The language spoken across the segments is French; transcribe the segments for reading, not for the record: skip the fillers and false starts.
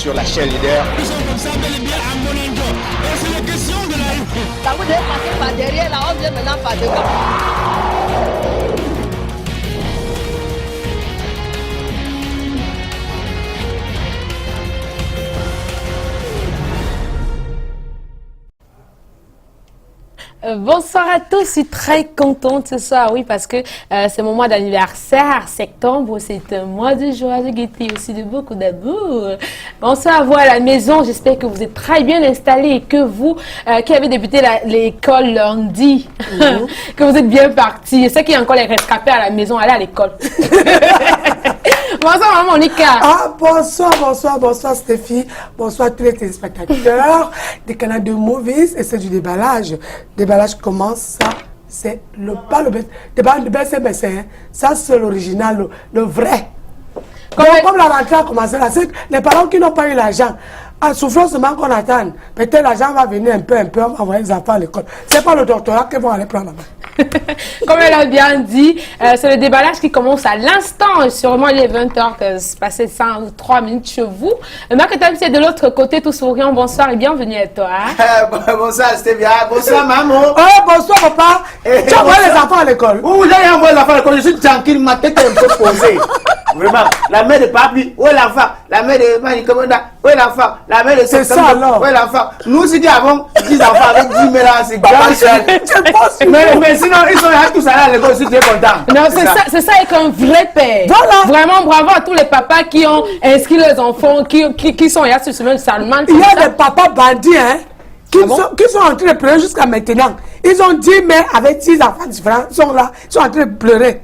sur la chaîne leader. Ils sont comme ça, bel et bien à Moningo. Et c'est la question de la... Ça vous devez passer par derrière, là, on vient maintenant par devant. Bonsoir à tous, je suis très contente ce soir, oui, parce que c'est mon mois d'anniversaire, septembre, c'est un mois de joie, de gaieté, aussi de beaucoup d'amour. Bonsoir à vous à la maison, j'espère que vous êtes très bien installés et que vous, qui avez débuté l'école lundi, que vous êtes bien partis. Ceux qui ont encore les rescapés à la maison, allez à l'école. Bonsoir maman Monica. Ah, bonsoir Stéphie. Bonsoir tous les téléspectateurs des canaux de Movies et c'est du déballage. Déballage commence, ça c'est pas le BCBC, hein. Ça c'est l'original, le vrai. Comme la rentrée a commencé là, c'est les parents qui n'ont pas eu l'argent. À souffrance seulement qu'on attend. Peut-être l'argent va venir un peu, on va envoyer les enfants à l'école. C'est pas le doctorat qu'ils vont aller prendre là-bas. Comme elle a bien dit, c'est le déballage qui commence à l'instant. Sûrement, il est 20h que c'est passé 3 minutes chez vous. Marc c'est de l'autre côté, tout souriant. Bonsoir et bienvenue à toi. Bonsoir, c'était bien. Bonsoir, maman. Oh, bonsoir, papa. Tu envoies les enfants à l'école? Où j'ai envoyé les enfants à l'école? Je suis tranquille, ma tête est un peu posée. Vraiment, la mère de papi, où est l'enfant? La mère de Mani Commanda, où est l'enfant? La mère de c'est ça alors. Où est l'enfant? Nous aussi, avons 10 enfants avec 10 000 ans, c'est grand. Mais sinon, ils sont là tous à l'école, je suis très content. Non, c'est ça avec un vrai père. Voilà. Vraiment, bravo à tous les papas qui ont inscrit les enfants, qui sont là sur le Salman. Il y a des papas bandits, hein, qui sont en train de pleurer jusqu'à maintenant. Ils ont 10 mères avec 6 enfants différents, ils sont là, ils sont en train de pleurer.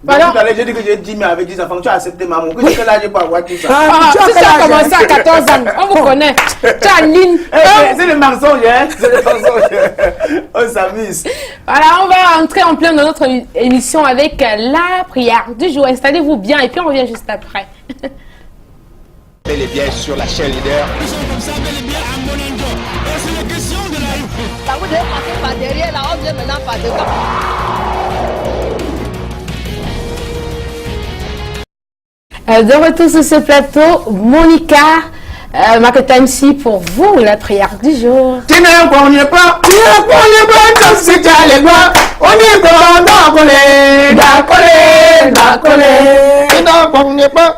Voilà. J'ai dit que j'ai 10 mais avec 10 enfants, tu as accepté maman. Que je là, je peux avoir tout ça. Tu as commencé à 14 ans, on vous connaît. Tu as ligne. C'est le mensonge, hein. C'est le mensonge. On s'amuse. Voilà, on va entrer en plein dans notre émission avec la prière du jour. Installez-vous bien et puis on revient juste après. Bel et bien sur la chaîne leader. Ils sont comme ça, bel et bien à Moningo. Et c'est la question de la... Ça vous devez passer par derrière, là, on vient maintenant par devant. De retour sur ce plateau, Monica, Market Time ici pour vous, la prière du jour. Tu n'es pas, on n'y est pas, c'est à l'époque. On est pas, d'accord. Tu n'es pas, on n'y est pas,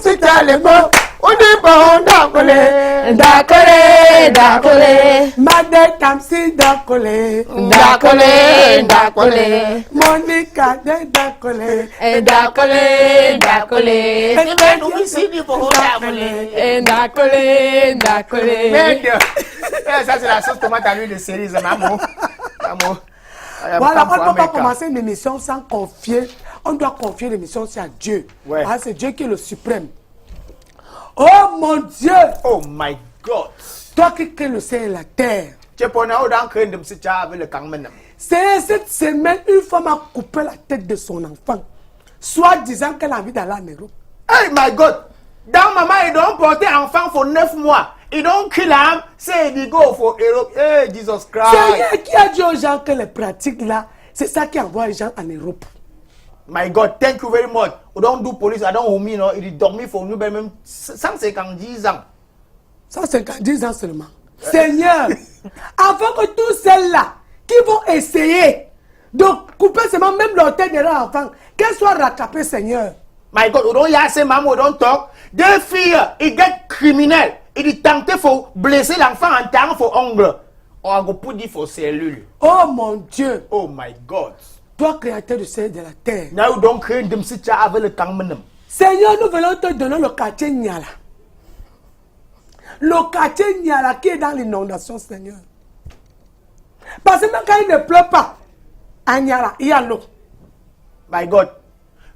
c'est à l'époque. On est pas, d'accord. Madame Kamsi Dakole. Monica de Dakole. Ça c'est la sauce tomate à l'huile de cerise, maman. Voilà, on ne peut pas commencer une émission sans confier. On doit confier l'émission à Dieu. Ouais. Ah, c'est Dieu qui est le suprême. Oh mon Dieu! Oh my God! Toi qui crées le ciel et la terre. C'est cette semaine, une femme a coupé la tête de son enfant, soit disant qu'elle a envie d'aller en Europe. Hey my God! Dans maman, ils ont porté enfant pour 9 mois. Ils ont kill him, say they go for Europe. Hey, Jesus Christ! C'est qui a dit aux gens que les pratiques là, c'est ça qui envoie les gens en Europe. My God, thank you very much. We don't do police, I don't owe me, no. Il dormi pour nous, même 150 ans. 150 ans seulement. Seigneur, avant que tous celles-là qui vont essayer de couper seulement même leur tête de leur enfant, qu'elles soient rattrapées, Seigneur. My God, we don't hear say maman, we don't talk. Des filles, ils get criminels. Ils tentent pour blesser l'enfant en temps pour ongle. On a pour dire pour cellule. Oh mon Dieu. Oh my God. Toi, créateur du ciel et de la terre. Now don't créer dem sicha avec le kangmenem. Seigneur, nous venons te donner le quartier Niala. Le quartier Niala qui est dans l'inondation, Seigneur. Parce que même quand il ne pleut pas, à Niala, il y a l'eau. My God.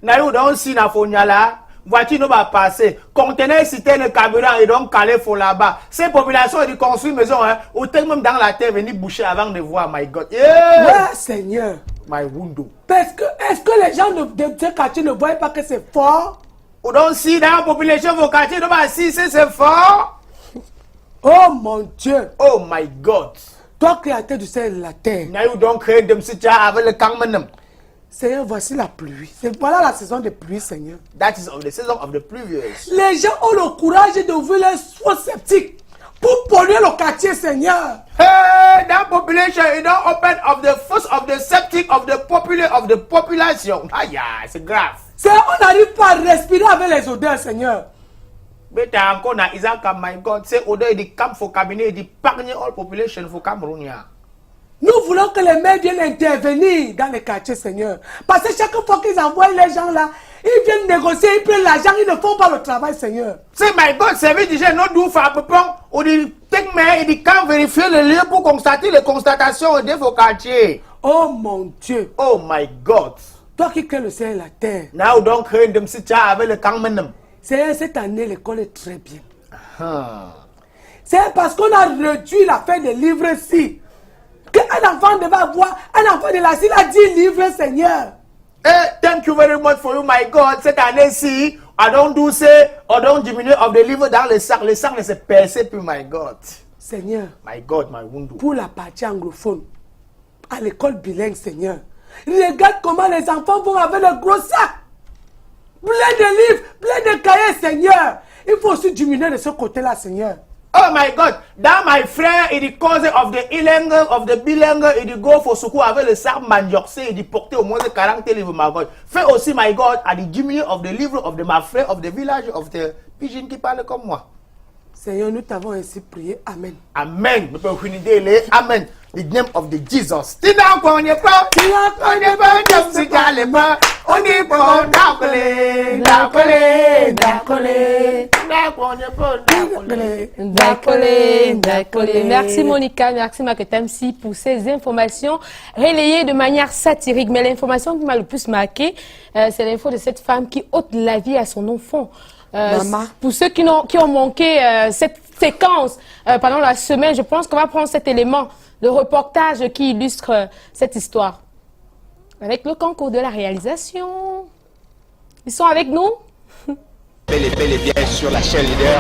Now don't see na fonyala. Voiture ne va passer. Conteneur citerne carburant et donc calé pour là-bas. Ces populations ils construisent maison, hein, ou tellement dans la terre venir boucher avant de voir. My God. Yeah. Ouais, Seigneur. My window. Parce que, est-ce que les gens de ce quartier ne voient pas que c'est fort? Ou donc si dans la population vos quartiers ne va si c'est fort. Oh mon Dieu. Oh my God. Toi, créateur du ciel et de la terre. Now don't créer dem sicha avec le kangmenem. Seigneur, voici la pluie. Voilà la saison de pluie, Seigneur. That is of the season of the previous. Les gens ont le courage d'ouvrir les fosses septiques pour polluer le quartier, Seigneur. Hey, that population, you don't open of the first of the septic of the population. Aïe, c'est grave. Seigneur, on n'arrive pas à respirer avec les odeurs, Seigneur. Mais t'as encore na Isaac, my God, c'est odeur du camp for cabinet, du pargner all population for Cameroun. Nous voulons que les maires viennent intervenir dans les quartiers, Seigneur. Parce que chaque fois qu'ils envoient les gens là, ils viennent négocier, ils prennent l'argent, ils ne font pas le travail, Seigneur. C'est my God, service déjà non d'où faire peu ou du techmaire et du camp vérifier le lieu pour constater les constatations de vos quartiers. Oh mon Dieu. Oh my God. Toi qui crées le ciel et la terre. Now donc créer de m'sitcha avec le camp maintenant. Seigneur, cette année, l'école est très bien. C'est parce qu'on a réduit la fin des livres ici. Qu'un enfant devait avoir, un enfant de la s'il a 10 livres, Seigneur. Thank you very much for you, my God. Cette année-ci, I don't do say, I don't diminuer of the livre dans les sacs. Les sacs ne se percent plus, my God. Seigneur. My God, my window. Pour la partie anglophone, à l'école bilingue, Seigneur. Regarde comment les enfants vont avec le gros sac. Plein de livres, plein de cahiers, Seigneur. Il faut aussi diminuer de ce côté-là, Seigneur. Oh my God, that my friend is the cause of the ilingue, of the bilingue, et du go for secours avec le sac manioxé et du porter au moins de 40 livres, my God. Fais aussi, my God, à the diminuer of the livre of the my friend of the village of the pigeon qui parle comme moi. Seigneur, nous t'avons ainsi prié. Amen. Amen. Nous pouvons finir les Amen. The name of the Jesus. Tina konye pa, konye pa, jamsi kalema. Oni po dakole, dakole, dakole. D'accord. Merci Monica, merci Maketamsi pour ces informations relayées de manière satirique. Mais l'information qui m'a le plus marqué, c'est l'info de cette femme qui ôte la vie à son enfant. Pour ceux qui ont manqué cette séquence pendant la semaine, je pense qu'on va prendre cet élément, le reportage qui illustre cette histoire. Avec le concours de la réalisation. Ils sont avec nous? Bel et bien sur la chaîne leader.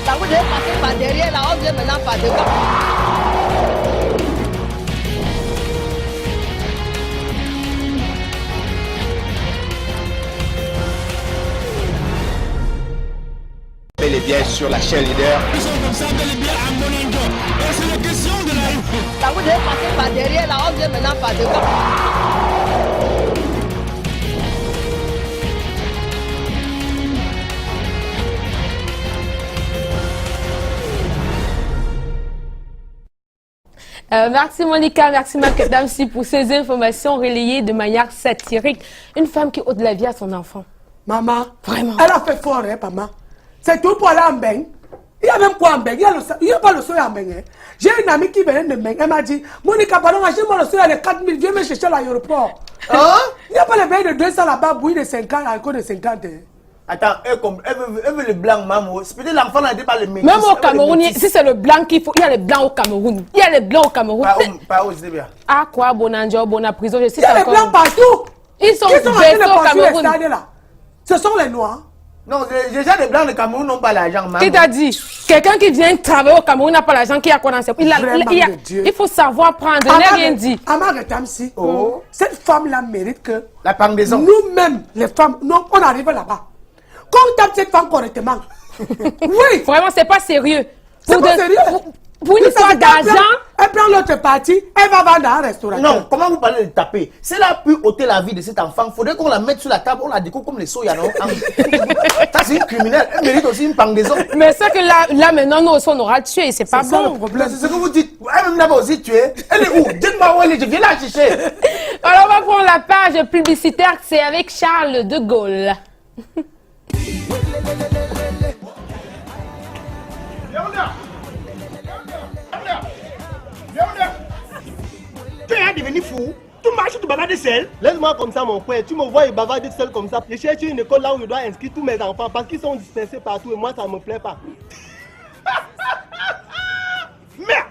Ça vous devez passer par derrière, là, on vient maintenant par devant. Bel et bien sur la chaîne leader. Ça vous devez passer par derrière, là, on vient maintenant par devant. Merci Monica, merci Maketamsi pour ces informations relayées de manière satirique. Une femme qui ôte la vie à son enfant. Maman, Vraiment. Elle a fait fort, hein, maman. C'est tout pour aller en Beng. Il y a même quoi en Beng. Il n'y a pas le soleil en Beng. Hein. J'ai une amie qui venait de Beng. Elle m'a dit, Monica, pardon, achète-moi le soleil de 4 000. Viens me chercher à l'aéroport. Hein? Il n'y a pas le Beng de 200 là-bas, bouillie de 50, alcool de 50. Hein. Attends, elle veut le blanc, maman. Peut-être l'enfant n'a pas le métis. Même au Cameroun, si c'est le blanc qu'il faut, il y a les blancs au Cameroun. Il y a les blancs au Cameroun. Pas où c'est bien. Ah quoi, Bonanjo, Bona prison, je sais Il y a les encore. blancs partout. Ils sont en train baissés de au construire les Cameroun. stades là. Ce sont les noirs. Non, déjà les blancs de Cameroun n'ont pas l'argent, maman. Qui t'a dit? Quelqu'un qui vient travailler au Cameroun n'a pas l'argent qui a quoi dans ses... Il faut savoir prendre, je n'ai rien dit. Amar Tamsi, cette femme-là mérite que la pendaison. Nous-mêmes, les femmes, on arrive là-bas. Quand on tape cette femme correctement. Oui. Vraiment, c'est pas sérieux. C'est pas sérieux. Pour une histoire d'argent. Elle prend l'autre partie, elle va vendre dans un restaurant. Non, comment vous parlez de taper? Si elle a pu ôter la vie de cet enfant, il faudrait qu'on la mette sur la table, on la découpe comme les soya, non? Ça, c'est une criminelle. Elle mérite aussi une pendaison. Mais c'est que là maintenant, nous aussi, on aura tué, c'est pas ça bon. le problème. C'est ce que vous dites. Elle-même n'a pas aussi tué. Elle est où? Dites-moi où elle est, je viens la chercher. Alors, on va prendre la page publicitaire, c'est avec Charles de Gaulle. Tu es devenu fou. Tu marches, tu bavardes seul. Laisse-moi comme ça, mon frère. Tu me vois, il bavarde seul comme ça. Je cherche une école là où je dois inscrire tous mes enfants parce qu'ils sont dispersés partout et moi, ça ne me plaît pas. Merde,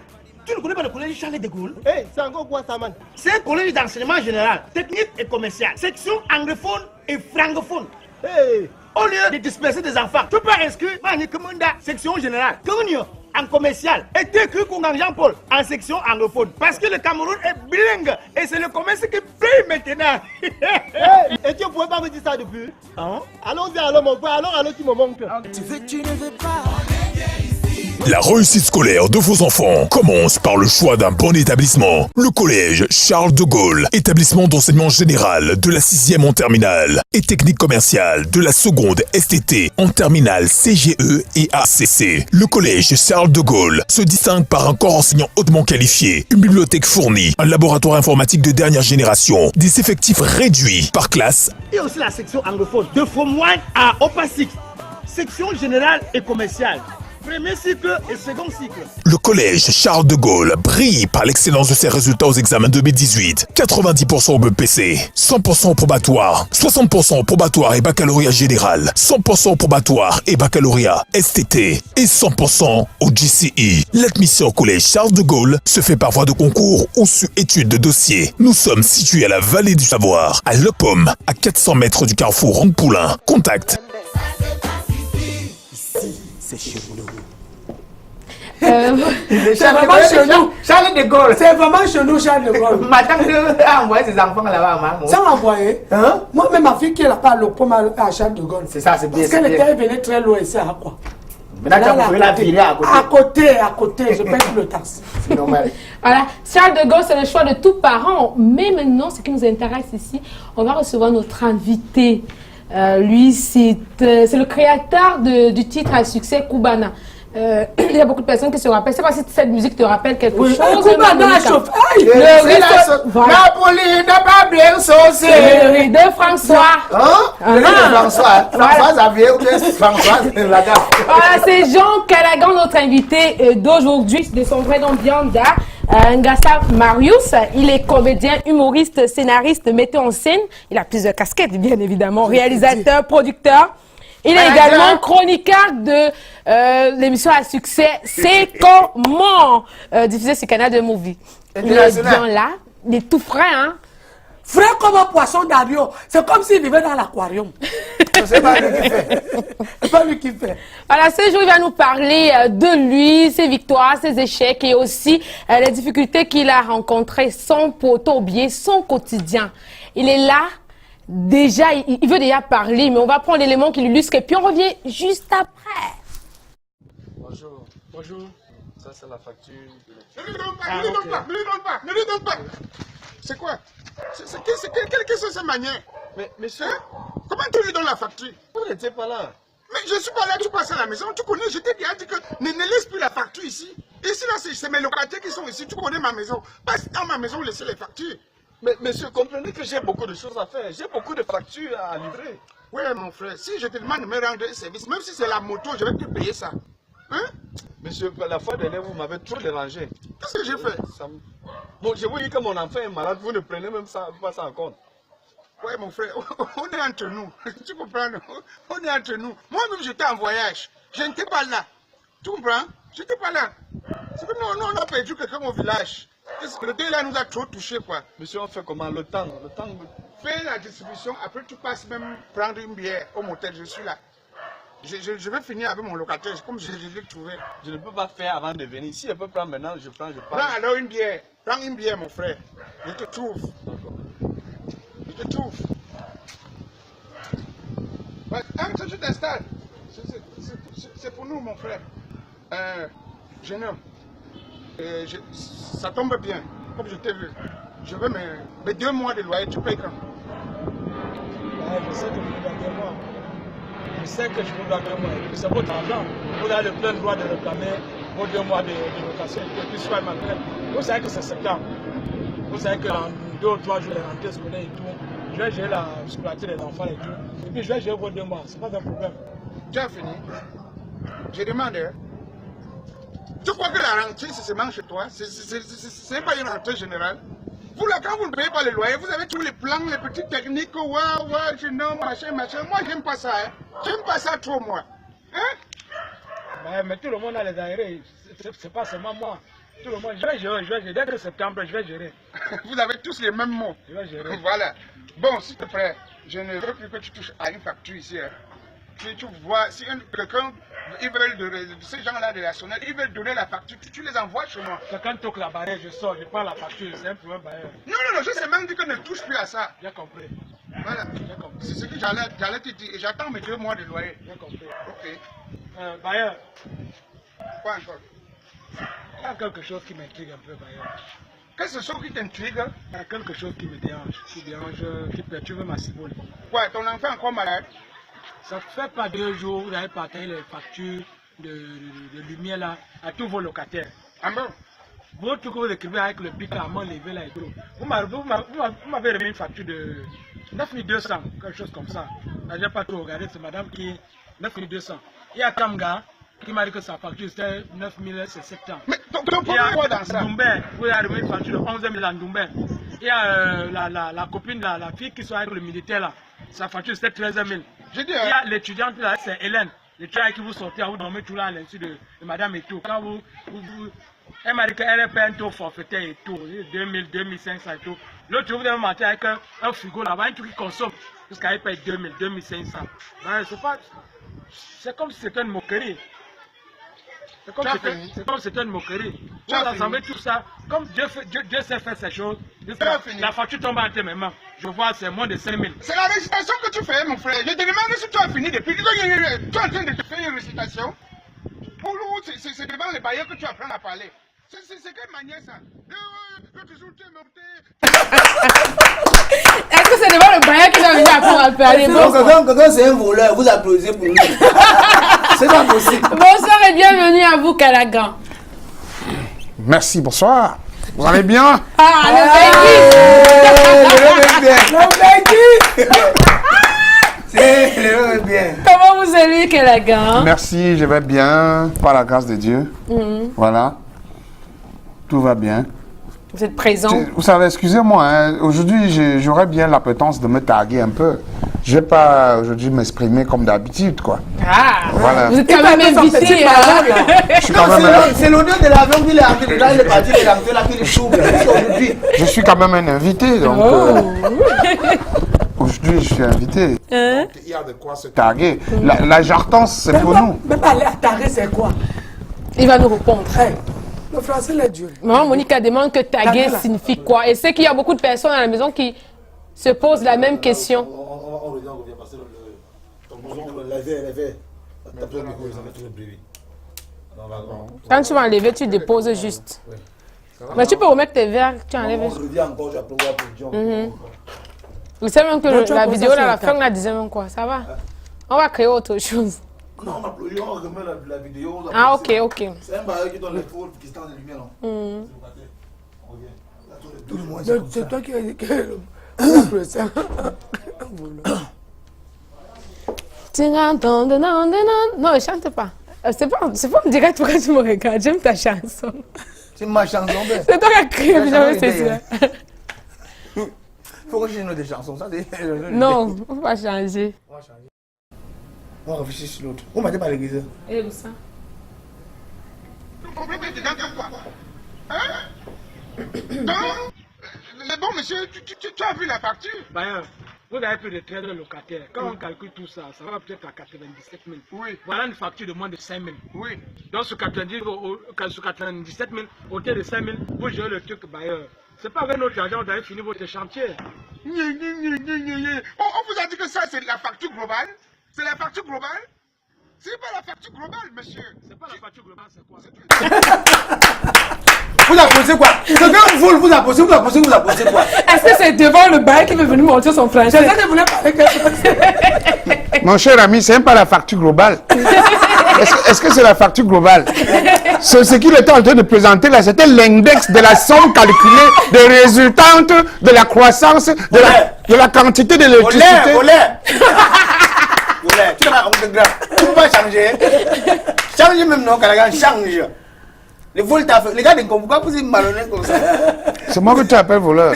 tu ne connais pas le collège Charles de Gaulle? Hey, c'est encore quoi ça, man? C'est un collège d'enseignement général, technique et commercial, section anglophone et francophone. Hey! Au lieu de disperser des enfants, tu peux inscrire Mani Komunda, section générale. Kounio, en commercial et t'écris Kungang Jean-Paul en section anglophone. Parce que le Cameroun est bilingue et c'est le commerce qui paye maintenant. Et tu ne pouvais pas me dire ça depuis? Hein? Allons-y alors mon frère, alors tu me manques. Tu veux, tu ne veux pas. La réussite scolaire de vos enfants commence par le choix d'un bon établissement. Le collège Charles de Gaulle, établissement d'enseignement général de la 6e en terminale et technique commerciale de la seconde STT en terminale CGE et ACC. Le collège Charles de Gaulle se distingue par un corps enseignant hautement qualifié, une bibliothèque fournie, un laboratoire informatique de dernière génération, des effectifs réduits par classe. Et aussi la section anglophone de Form 1 à Upper 6, section générale et commerciale. Premier cycle et second cycle. Le collège Charles de Gaulle brille par l'excellence de ses résultats aux examens 2018. 90% au BEPC, 100% au probatoire, 60% au probatoire et baccalauréat général, 100% au probatoire et baccalauréat STT et 100% au GCE. L'admission au collège Charles de Gaulle se fait par voie de concours ou sur étude de dossier. Nous sommes situés à la vallée du Savoir, à Lepom, à 400 mètres du carrefour Rangue-Poulain. Contact. C'est chez nous. C'est vraiment chez nous. Charles de Gaulle. C'est vraiment chez nous, Charles de Gaulle. Madame a envoyé ses enfants là-bas, maman. Sans envoyer. Hein? Moi-même, ma fille qui est là-bas à Charles de Gaulle. C'est ça, c'est bien. Parce qu'elle était venue très loin ici, à quoi? Maintenant, tu peux la virer à côté. À côté, je paye le taxe. C'est normal. Voilà, Charles de Gaulle, c'est le choix de tous parents. Mais maintenant, ce qui nous intéresse ici, on va recevoir notre invité. Lui, c'est le créateur du titre à succès Cubana. Il y a beaucoup de personnes qui se rappellent. C'est pas si cette musique te rappelle quelque chose. Cubana, chauffe. Napoli n'a pas bien saucé. Le riz de François. Le riz de François. François Xavier ou bien François Lagarde. Voilà, c'est Jean Calagan, notre invité d'aujourd'hui, de son vrai nom Bianda. Ngassa Marius, il est comédien, humoriste, scénariste, metteur en scène. Il a plusieurs casquettes, bien évidemment. Réalisateur, producteur. Il est également chroniqueur de l'émission à succès C'est comment diffusée sur Canal de Movie. Il est bien là, il est tout frais, hein. Frais comme un poisson d'avion. C'est comme s'il vivait dans l'aquarium. C'est pas lui qui fait. C'est pas lui qui fait. Voilà, ce jour, il va nous parler de lui, ses victoires, ses échecs et aussi les difficultés qu'il a rencontrées, son poteau-biais, son quotidien. Il est là, déjà, il veut déjà parler, mais on va prendre l'élément qui l'illustre et puis on revient juste après. Bonjour. Bonjour. Ça, c'est la facture. Ne lui donne pas. C'est quoi? Qu'est-ce que c'est manière? Mais, monsieur... Comment tu lui donnes la facture? Vous n'étiez pas là. Mais je suis pas là, tu passes à la maison, tu connais, je t'ai déjà dit que ne laisse plus la facture ici. Ici, là, c'est mes locataires qui sont ici, tu connais ma maison. Passe dans ma maison, laissez les factures. Mais monsieur, comprenez que j'ai beaucoup de choses à faire. J'ai beaucoup de factures à livrer. Oui, mon frère, si je te demande de me rendre un service, même si c'est la moto, je vais te payer ça. Hein? Monsieur, la fois dernière, vous m'avez trop dérangé. Qu'est-ce que j'ai fait? Bon, je vous dis que mon enfant est malade, vous ne prenez même pas ça en compte. Oui, mon frère, on est entre nous. Tu comprends? On est entre nous. Moi-même, j'étais en voyage. Je n'étais pas là. Tu comprends? Je n'étais pas là. C'est que nous, on a perdu quelqu'un au village. Le deuil là nous a trop touché, quoi. Monsieur, on fait comment? Le temps. Fais la distribution, après tu passes même prendre une bière au motel, je suis là. Je vais finir avec mon locataire, comme je l'ai trouvé. Je ne peux pas faire avant de venir. Si je peux prendre maintenant, je prends. Prends alors une bière. Prends une bière, mon frère. Je te trouve. Je te trouve. Ouais, quand tu t'installes, c'est pour nous, mon frère. Jeune homme, ça tombe bien, comme je t'ai vu. Je veux mes 2 mois de loyer, tu payes quand? Je sais que je vous dois 2 mois. Je sais que je vous dois 2 mois. C'est votre argent. Vous avez le plein droit de réclamer vos 2 mois de location. Et puis, soit malgré. Vous savez que c'est septembre. Vous savez que dans 2 ou 3 jours, les rentrées scolaires et tout, je vais gérer la scolarité des enfants et tout. Et puis, je vais gérer vos 2 mois. C'est pas un problème. Tu as fini? Je demande, hein? Tu crois que la rentrée, c'est seulement chez toi? C'est pas une rentrée générale? Vous là, quand vous ne payez pas le loyer, vous avez tous les plans, les petites techniques, ouais, non, machin. Moi, j'aime pas ça, hein. J'aime pas ça trop, moi. Hein? Mais tout le monde a les arrêts. C'est pas seulement moi. Tout le monde, je vais gérer. Dès que septembre, je vais gérer. Vous avez tous les mêmes mots. Je vais gérer. Voilà. Bon, s'il te plaît, je ne veux plus que tu touches à une facture ici. Hein. tu vois, si quelqu'un, ils veulent ces gens-là de la sonnette, ils veulent donner la facture, tu les envoies chez moi. Quelqu'un toque la barrière, je sors, je prends la facture, c'est un problème barrière. Non, je sais même dit que ne touche plus à ça. J'ai compris. Voilà. C'est ce que j'allais te dire. Et j'attends mes 2 mois de loyer. J'ai compris. Ok. Barrière. Quoi encore? Il y a quelque chose qui m'intrigue un peu, barrière. Qu'est-ce que c'est qui t'intrigue? Il y a quelque chose qui me dérange, qui perturbe ma ciboule. Quoi, ton enfant est encore malade? Ça fait pas 2 jours, vous avez partagé les factures de lumière là à tous vos locataires. Ah bon? Votre truc que vous écrivez avec le pic à main levé là et tout. Vous m'avez remis une facture de 9200, quelque chose comme ça. Je n'ai pas trop regardé, c'est madame qui est 9200. Il y a Kamga qui m'a dit que sa facture c'était 9700. Mais ton problème quoi dans ça? Ndoumbé, vous avez remis une facture de 11 000 à Ndoumbé. Il y a la copine, la fille qui soit avec le militaire là, sa facture c'était 13 000. Il y a l'étudiante là, c'est Hélène. L'étudiante qui vous sortez, vous dormez tout là à l'insu de madame et tout. Quand elle m'a dit qu'elle paie un taux forfaitaire et tout, 2000, 2500 et tout. L'autre jour, vous avez menti avec un frigo là-bas, un truc qui consomme, jusqu'à paye 2000, 2500. C'est comme si c'était une moquerie. C'est comme si c'était une moquerie. Vous ensemble tout ça, comme Dieu sait faire ces choses, la facture tombe entre mes mains. Je vois, c'est moins de 5000. C'est la récitation que tu fais, mon frère. Je te demande si tu as fini depuis. Tu es en train de te faire une récitation. Pour nous, c'est devant les bailleurs que tu apprends à parler. C'est quelle manière ça? Est-ce que c'est devant le bailleur qui va venir apprendre à parler? Quand c'est un voleur, vous applaudissez pour lui. C'est pas possible. Bonsoir et bienvenue à vous, Calagan. Merci, bonsoir. Vous allez bien? Ah, le bien. Comment vous allez, Calagan? Merci, je vais bien, par la grâce de Dieu. Voilà. Tout va bien. Vous êtes présent? Vous savez, excusez-moi, hein, aujourd'hui, j'aurais bien l'appétence de me taguer un peu. Je ne vais pas aujourd'hui m'exprimer comme d'habitude, quoi. Ah, voilà. Vous êtes quand même invité. C'est l'honneur de l'avion qu'il est arrivé. Là, il est parti, il est arrivé là, qu'il est chaud. Je suis quand même un invité, donc... Aujourd'hui, je suis invité. Donc, il y a de quoi se taguer. La jartance, c'est pour nous. Mais pas l'air taguer, c'est quoi? Il va nous répondre. Le français, il est dur. Maman Monica demande que taguer signifie quoi? Et c'est qu'il y a beaucoup de personnes à la maison qui se posent la même question. On revient parce que ton lever. Quand tu vas enlever, tu déposes juste. Mais tu peux remettre tes verres, tu enlèves. On revient encore, je applaudir pour John. Vous savez même que la vidéo, là, la fin, on a dit même quoi. Ça va? On va créer autre chose. Non, on applaudit, on remet la vidéo. Ah, ok. C'est un barreur qui donne les faux, qui se tend les lumières, non? C'est toi qui as dit que... Non, ne chante pas. C'est pas en direct pourquoi tu me regardes. J'aime ta chanson. C'est ma chanson. C'est toi qui as créé, c'est sûr. Il faut que je change des chansons. Non, on va changer. On va réfléchir sur l'autre. On m'a dit pas l'église. Et où ça? Le problème est dedans quoi? Hein? Mais bon, monsieur, tu as vu la facture? Bailleur, vous avez plus de 13 locataires. Quand on calcule tout ça, ça va peut-être à 97 000. Oui. Voilà une facture de moins de 5 000. Oui. Donc sur 97 000, au lieu de 5 000, vous gérez le truc bailleur. C'est pas avec notre argent, vous avez fini votre chantier. On vous a dit que ça, c'est la facture globale? C'est la facture globale? C'est pas la facture globale, monsieur. C'est pas la facture globale, c'est quoi? Vous apposez quoi? Quelqu'un vole, vous apposez quoi? Est-ce que c'est devant le bail qui veut venir montrer son franchise? C'est ça que vous voulez parler. Mon cher ami, c'est même pas la facture globale. Est-ce que c'est la facture globale? Ce qu'il était en train de présenter là, c'était l'index de la somme calculée des résultantes de la croissance, de la quantité de l'électricité. Tu ne peux pas changer. Changer même non, Calagan, change. Les vols les gars, pourquoi vous êtes malhonnête comme ça? C'est moi que tu appelles voleur.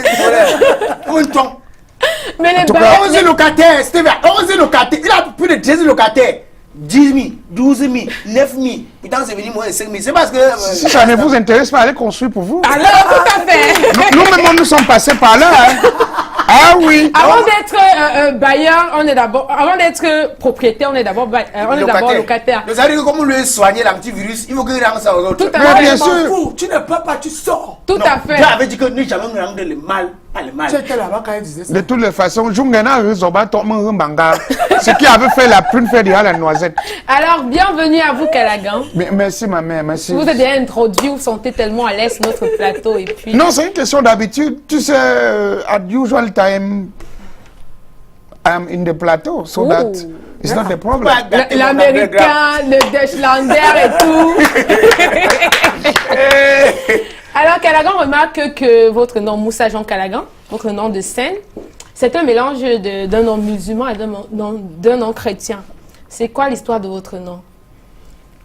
Mais les 11 locataires, c'était 11 locataires. Il a plus de 13 locataires. 10 000, 12 000, 9 000. Putain, c'est venu moins de 5 000. C'est parce que. Si ça ne vous intéresse pas, allez construire pour vous. Alors, tout à fait. Nous-mêmes, nous sommes passés par là. Hein. Ah oui. Avant d'être bailleur, on est d'abord. Avant d'être propriétaire, on est d'abord locataire. Vous savez comment lui soigner l'antivirus? Il faut que rende ça aux autres. Tout à fait. Bien sûr. Tu ne peux pas, tu sors. Tout à fait. Dieu avait dit que nous jamais rendre le mal, pas le mal. Tu étais là-bas quand il disait ça. De toutes les façons, ce qui avait fait la prune fait déjà la noisette. Alors, bienvenue à vous, Calagan. Merci, ma mère, merci. Vous êtes déjà introduit, vous sentez tellement à l'aise notre plateau et puis. Non, c'est une question d'habitude. Tu sais, at usual time, I'm in the plateau, so that it's not a problem. L'américain, le Dutchlander et tout. Alors, Calagan remarque que votre nom, Moussa Jean Calagan, votre nom de scène, c'est un mélange d'un nom musulman et d'un nom chrétien. C'est quoi l'histoire de votre nom?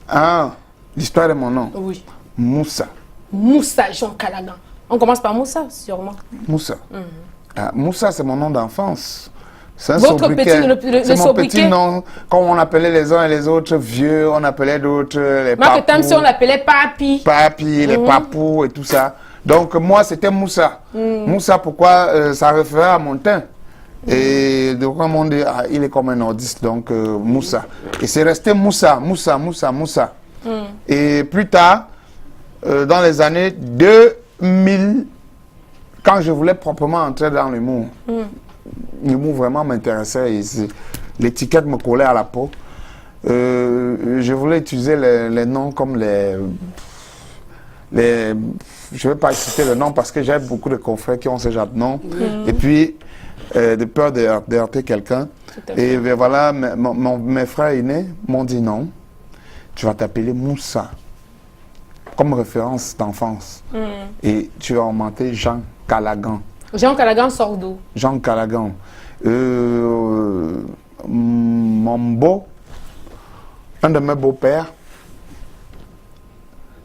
Ah, l'histoire de mon nom? Oui. Moussa. Moussa Jean Calagan. On commence par Moussa, sûrement. Moussa. Ah, Moussa, c'est mon nom d'enfance. C'est votre petit, mon petit nom. Comme on appelait les uns et les autres vieux, on appelait d'autres les papous. Marc on l'appelait Papi. Papi, les papous et tout ça. Donc moi, c'était Moussa. Moussa, pourquoi ça référait à mon teint. Et donc, comme on dit, il est comme un nordiste, donc Moussa. Et c'est resté Moussa, Moussa, Moussa, Moussa. Et plus tard, dans les années 2000, quand je voulais proprement entrer dans l'humour, l'humour vraiment m'intéressait et l'étiquette me collait à la peau. Je voulais utiliser les noms comme les je ne vais pas citer le nom parce que j'ai beaucoup de confrères qui ont ce genre de nom. Et puis, de peur de heurter quelqu'un. Et voilà, mes frères aînés m'ont dit non, tu vas t'appeler Moussa, comme référence d'enfance. Et tu vas augmenter Jean Calagan. Jean Calagan sort d'où? Jean Calagan. Mon un de mes beaux-pères,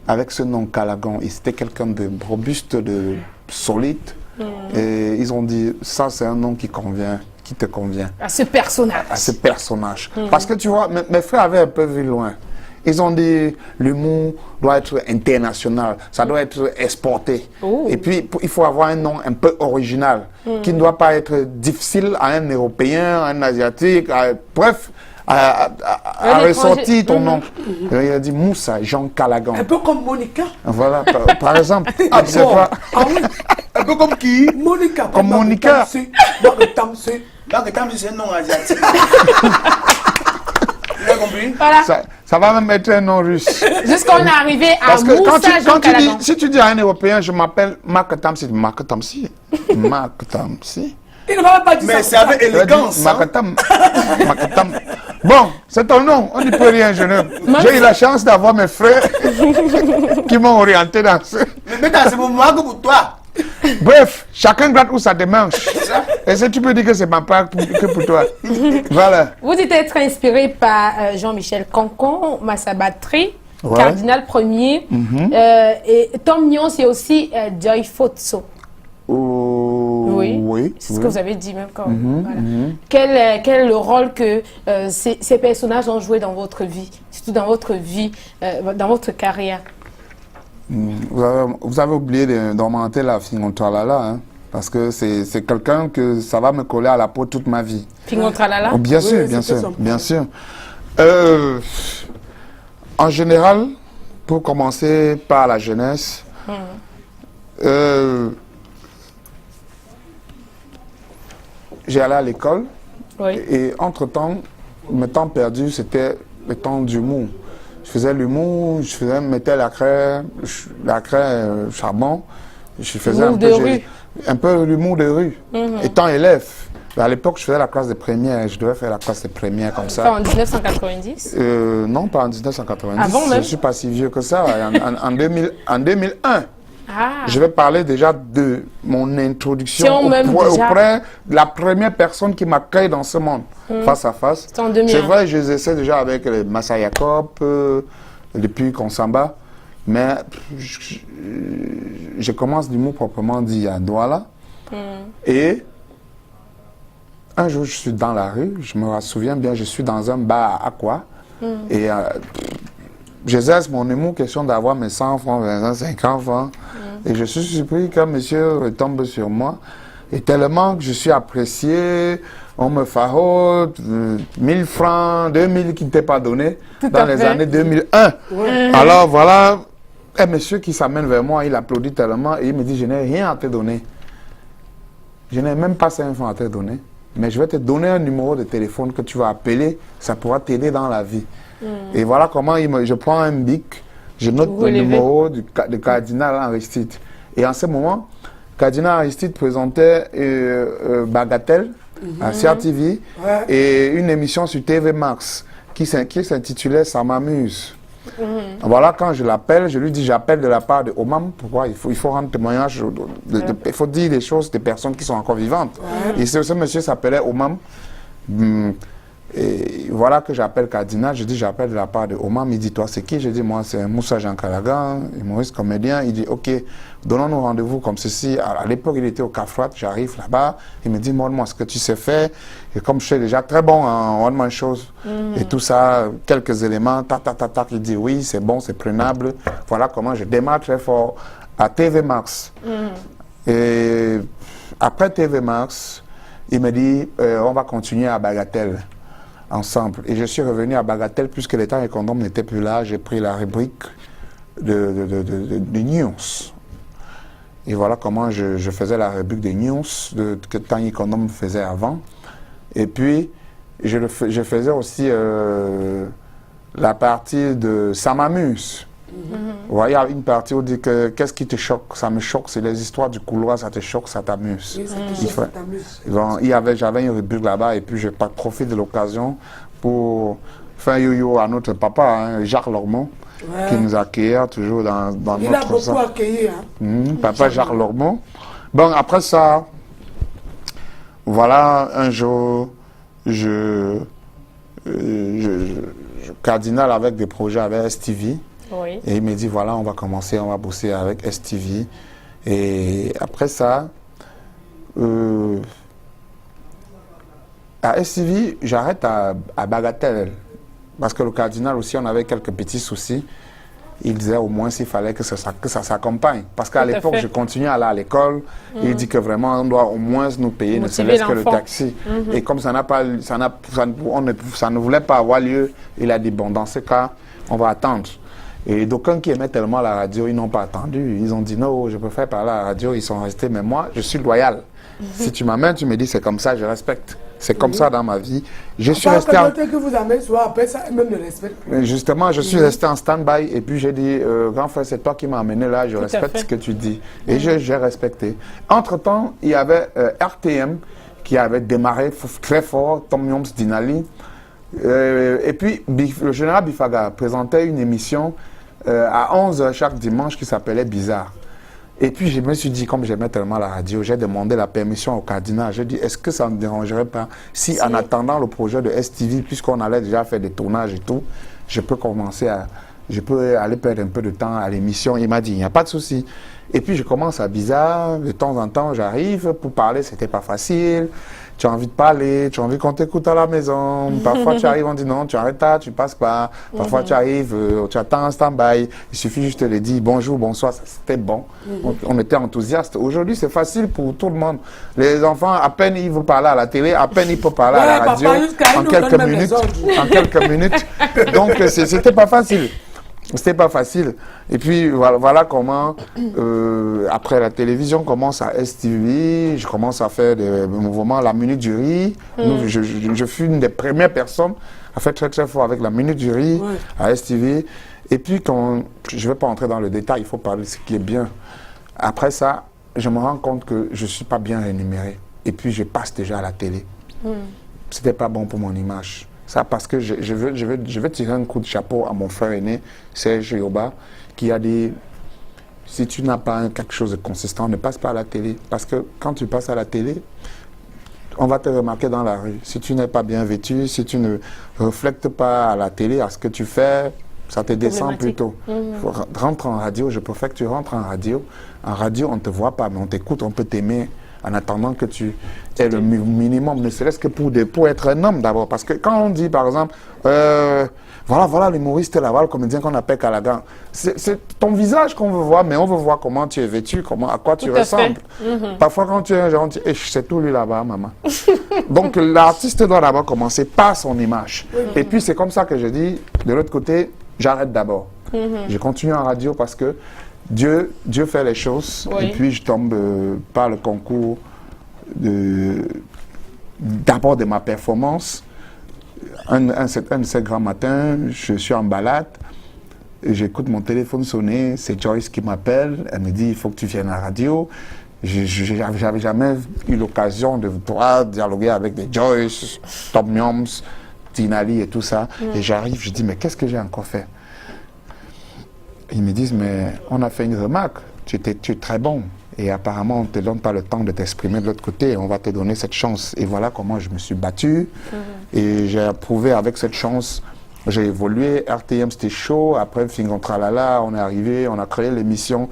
avec ce nom Calagan, il était quelqu'un de robuste, de solide. Et ils ont dit, ça c'est un nom qui convient, qui te convient. À ce personnage. À ce personnage. Parce que tu vois, mes frères avaient un peu vu loin. Ils ont dit, l'humour doit être international, ça doit être exporté. Et puis, il faut avoir un nom un peu original, qui ne doit pas être difficile à un Européen, à un Asiatique, bref, à ressortir ton nom. Il a dit Moussa Jean Calagan. Un peu comme Monica. Voilà, par exemple. Ah oui. Un peu comme qui? Monica. Comme Monica. Donc Tamsi, c'est un nom asiatique. Voilà. Ça va même être un nom russe. Jusqu'on est arrivé à Parce que Moussa Jean Calagan. Si tu dis à un Européen, je m'appelle Marc Tamsi, Marc Tamsi. Marc Tamsi. Il ne va pas dire ça. Mais c'est avec élégance. Makatam. Bon, c'est ton nom, on n'y peut rien, jeune homme. J'ai eu la chance d'avoir mes frères qui m'ont orienté dans ce. Mais c'est pour moi que pour toi. Bref, chacun gratte où ça démange. Et si tu peux dire que c'est ma part que pour toi. Voilà. Vous dites être inspiré par Jean-Michel Concon, Massa Battery, Cardinal Premier. Et Tom Nyon, c'est aussi Joy Fotso. Oui, c'est ce que vous avez dit même quand. Voilà. Quel est le rôle que ces personnages ont joué dans votre vie, surtout dans votre vie, dans votre carrière? Vous avez oublié d'augmenter la Fingontralala, hein, parce que c'est quelqu'un que ça va me coller à la peau toute ma vie. Fingontralala? Oh, bien sûr, bien sûr, bien sûr. En général, pour commencer par la jeunesse, j'ai allé à l'école et entre-temps, mes temps perdus, c'était le temps d'humour. Je faisais l'humour, je mettais la craie charbon, je faisais un peu l'humour de rue, étant élève. À l'époque, je faisais la classe de première, je devais faire la classe de première comme ça. Pas en 1990? Non, pas en 1990. Avant même? Je ne suis pas si vieux que ça, en 2001. Ah. Je vais parler déjà de mon introduction auprès de la première personne qui m'accueille dans ce monde, face à face. C'est vrai, je les essaie déjà avec les Massa Jacob, depuis Konsamba, mais je commence du mot proprement dit à Douala. Et un jour, je suis dans la rue, je me souviens bien, je suis dans un bar à Aqua, et j'exerce mon humour, question d'avoir mes 100 francs, 50 francs. Et je suis surpris quand monsieur retombe sur moi Et tellement que je suis apprécié, on me farote, 1000 francs, 2000 qui n'étaient pas donnés dans les années 2001. Alors voilà, un monsieur qui s'amène vers moi, il applaudit tellement et il me dit, je n'ai rien à te donner. Je n'ai même pas 5 francs à te donner, mais je vais te donner un numéro de téléphone que tu vas appeler, ça pourra t'aider dans la vie. Et voilà comment je prends un bic, je note le numéro du cardinal Aristide. Et en ce moment, cardinal Aristide présentait Bagatelle à CRTV et une émission sur TV Max qui s'intitulait Ça m'amuse. Voilà, quand je l'appelle, je lui dis j'appelle de la part de Omam. Pourquoi il faut rendre témoignage, il faut dire des choses des personnes qui sont encore vivantes. Et ce monsieur s'appelait Omam. Et voilà que j'appelle Cardinal, je dis j'appelle de la part de Omam, il dit toi c'est qui? Je dis moi c'est Moussa Jean Calagan, humoriste, comédien. Il dit ok, donnons-nous rendez-vous comme ceci. À l'époque il était au Cafrat, j'arrive là-bas, il me dit montre-moi ce que tu sais faire. Et comme je suis déjà très bon en one-man shows et tout ça, quelques éléments, il dit oui c'est bon, c'est prenable. Voilà comment je démarre très fort à TV Max. Et après TV Max, il me dit on va continuer à Bagatelle ensemble. Et je suis revenu à Bagatelle puisque les temps et condoms n'étaient plus là. J'ai pris la rubrique de news. Et voilà comment je faisais la rubrique de news que Temps et Condom faisait avant. Et puis, je faisais aussi la partie de Ça m'amuse. Vous voyez, il y a une partie où on dit que qu'est-ce qui te choque? Ça me choque, c'est les histoires du couloir, ça te choque, ça t'amuse. Oui, ça te choque, ça t'amuse. J'avais une rubrique là-bas et puis je profite de l'occasion pour faire yo-yo à notre papa, hein, Jacques Lormont, qui nous accueille toujours dans notre... Il a beaucoup accueilli. Hein. Papa Jacques Lormont. Bon, après ça, voilà, un jour, Cardinal avec des projets avec STV. Oui. Et il me dit, voilà, on va commencer, on va bosser avec STV. Et après ça, à STV, j'arrête à Bagatelle. Parce que le cardinal aussi, on avait quelques petits soucis. Il disait au moins s'il fallait que ça s'accompagne. Parce qu'à l'époque, je continuais à aller à l'école. Il dit que vraiment, on doit au moins nous payer, ne serait-ce que le taxi. Et comme ça ne voulait pas avoir lieu, il a dit, bon, dans ce cas, on va attendre. Et d'aucuns qui aimaient tellement la radio, ils n'ont pas attendu. Ils ont dit non, je préfère parler à la radio, ils sont restés. Mais moi, je suis loyal. Si tu m'amènes, tu me dis c'est comme ça, je respecte. C'est comme ça dans ma vie. Je suis resté que vous amenez, soit après ça, même ne respecte plus. Justement, je suis resté en stand-by et puis j'ai dit, grand frère, c'est toi qui m'as amené là, je respecte ce que tu dis. Et j'ai respecté. Entre-temps, il y avait RTM qui avait démarré très fort, Tom Yoms Dinali. Et puis, le général Bifaga présentait une émission à 11h chaque dimanche qui s'appelait Bizarre. Et puis je me suis dit, comme j'aimais tellement la radio, j'ai demandé la permission au cardinal. J'ai dit, est-ce que ça ne me dérangerait pas si en attendant le projet de STV, puisqu'on allait déjà faire des tournages et tout, je peux aller perdre un peu de temps à l'émission. Il m'a dit, il n'y a pas de souci. Et puis je commence à Bizarre, de temps en temps j'arrive, pour parler c'était pas facile. Tu as envie de parler, tu as envie qu'on t'écoute à la maison. Parfois tu arrives, on dit non, tu arrêtes là, tu passes pas. Parfois tu arrives, tu attends un stand-by. Il suffit juste de le dire bonjour, bonsoir, c'était bon. On était enthousiastes. Aujourd'hui c'est facile pour tout le monde. Les enfants, à peine ils vont parler à la télé, à peine ils peuvent parler à la radio en quelques minutes. Donc c'était pas facile. C'était pas facile. Et puis voilà comment, après la télévision, commence à STV, je commence à faire des mouvements, la Minute du Riz. Je fus une des premières personnes à faire très très fort avec la Minute du Riz à STV. Et puis quand, je ne vais pas entrer dans le détail, il faut parler de ce qui est bien. Veux ça, je me rends compte que je ne suis pas bien rémunéré. Et puis je passe déjà à la télé. C'était pas bon pour mon image. Ça parce que je veux tirer un coup de chapeau à mon frère aîné, Serge Yoba, qui a dit, si tu n'as pas quelque chose de consistant, ne passe pas à la télé. Parce que quand tu passes à la télé, on va te remarquer dans la rue. Si tu n'es pas bien vêtu, si tu ne reflètes pas à la télé, à ce que tu fais, ça te descend plutôt. Rentre en radio, je préfère que tu rentres en radio. En radio, on ne te voit pas, mais on t'écoute, on peut t'aimer en attendant que tu aies le minimum, ne serait-ce que pour être un homme d'abord. Parce que quand on dit, par exemple, voilà l'humoriste là, voilà le comédien qu'on appelle Calagan, c'est ton visage qu'on veut voir, mais on veut voir comment tu es vêtu, à quoi tu ressembles. Parfois, quand tu es un genre, on dit, c'est tout lui là-bas, maman. Donc, l'artiste doit d'abord commencer par son image. Et puis, c'est comme ça que je dis, de l'autre côté, j'arrête d'abord. Je continue en radio parce que Dieu fait les choses, et puis je tombe par le concours d'abord de ma performance. Un de ces grands matins, je suis en balade, j'écoute mon téléphone sonner, c'est Joyce qui m'appelle, elle me dit il faut que tu viennes à la radio. Je n'avais jamais eu l'occasion de pouvoir dialoguer avec des Joyce, Tom Yoms, Tinali et tout ça. Et j'arrive, je dis mais qu'est-ce que j'ai encore fait? Ils me disent mais on a fait une remarque, tu es très bon. Et apparemment, on ne te donne pas le temps de t'exprimer de l'autre côté. On va te donner cette chance. Et voilà comment je me suis battu. Et j'ai prouvé avec cette chance. J'ai évolué. RTM, c'était chaud. Après, Fingon Tralala, on est arrivé. On a créé l'émission.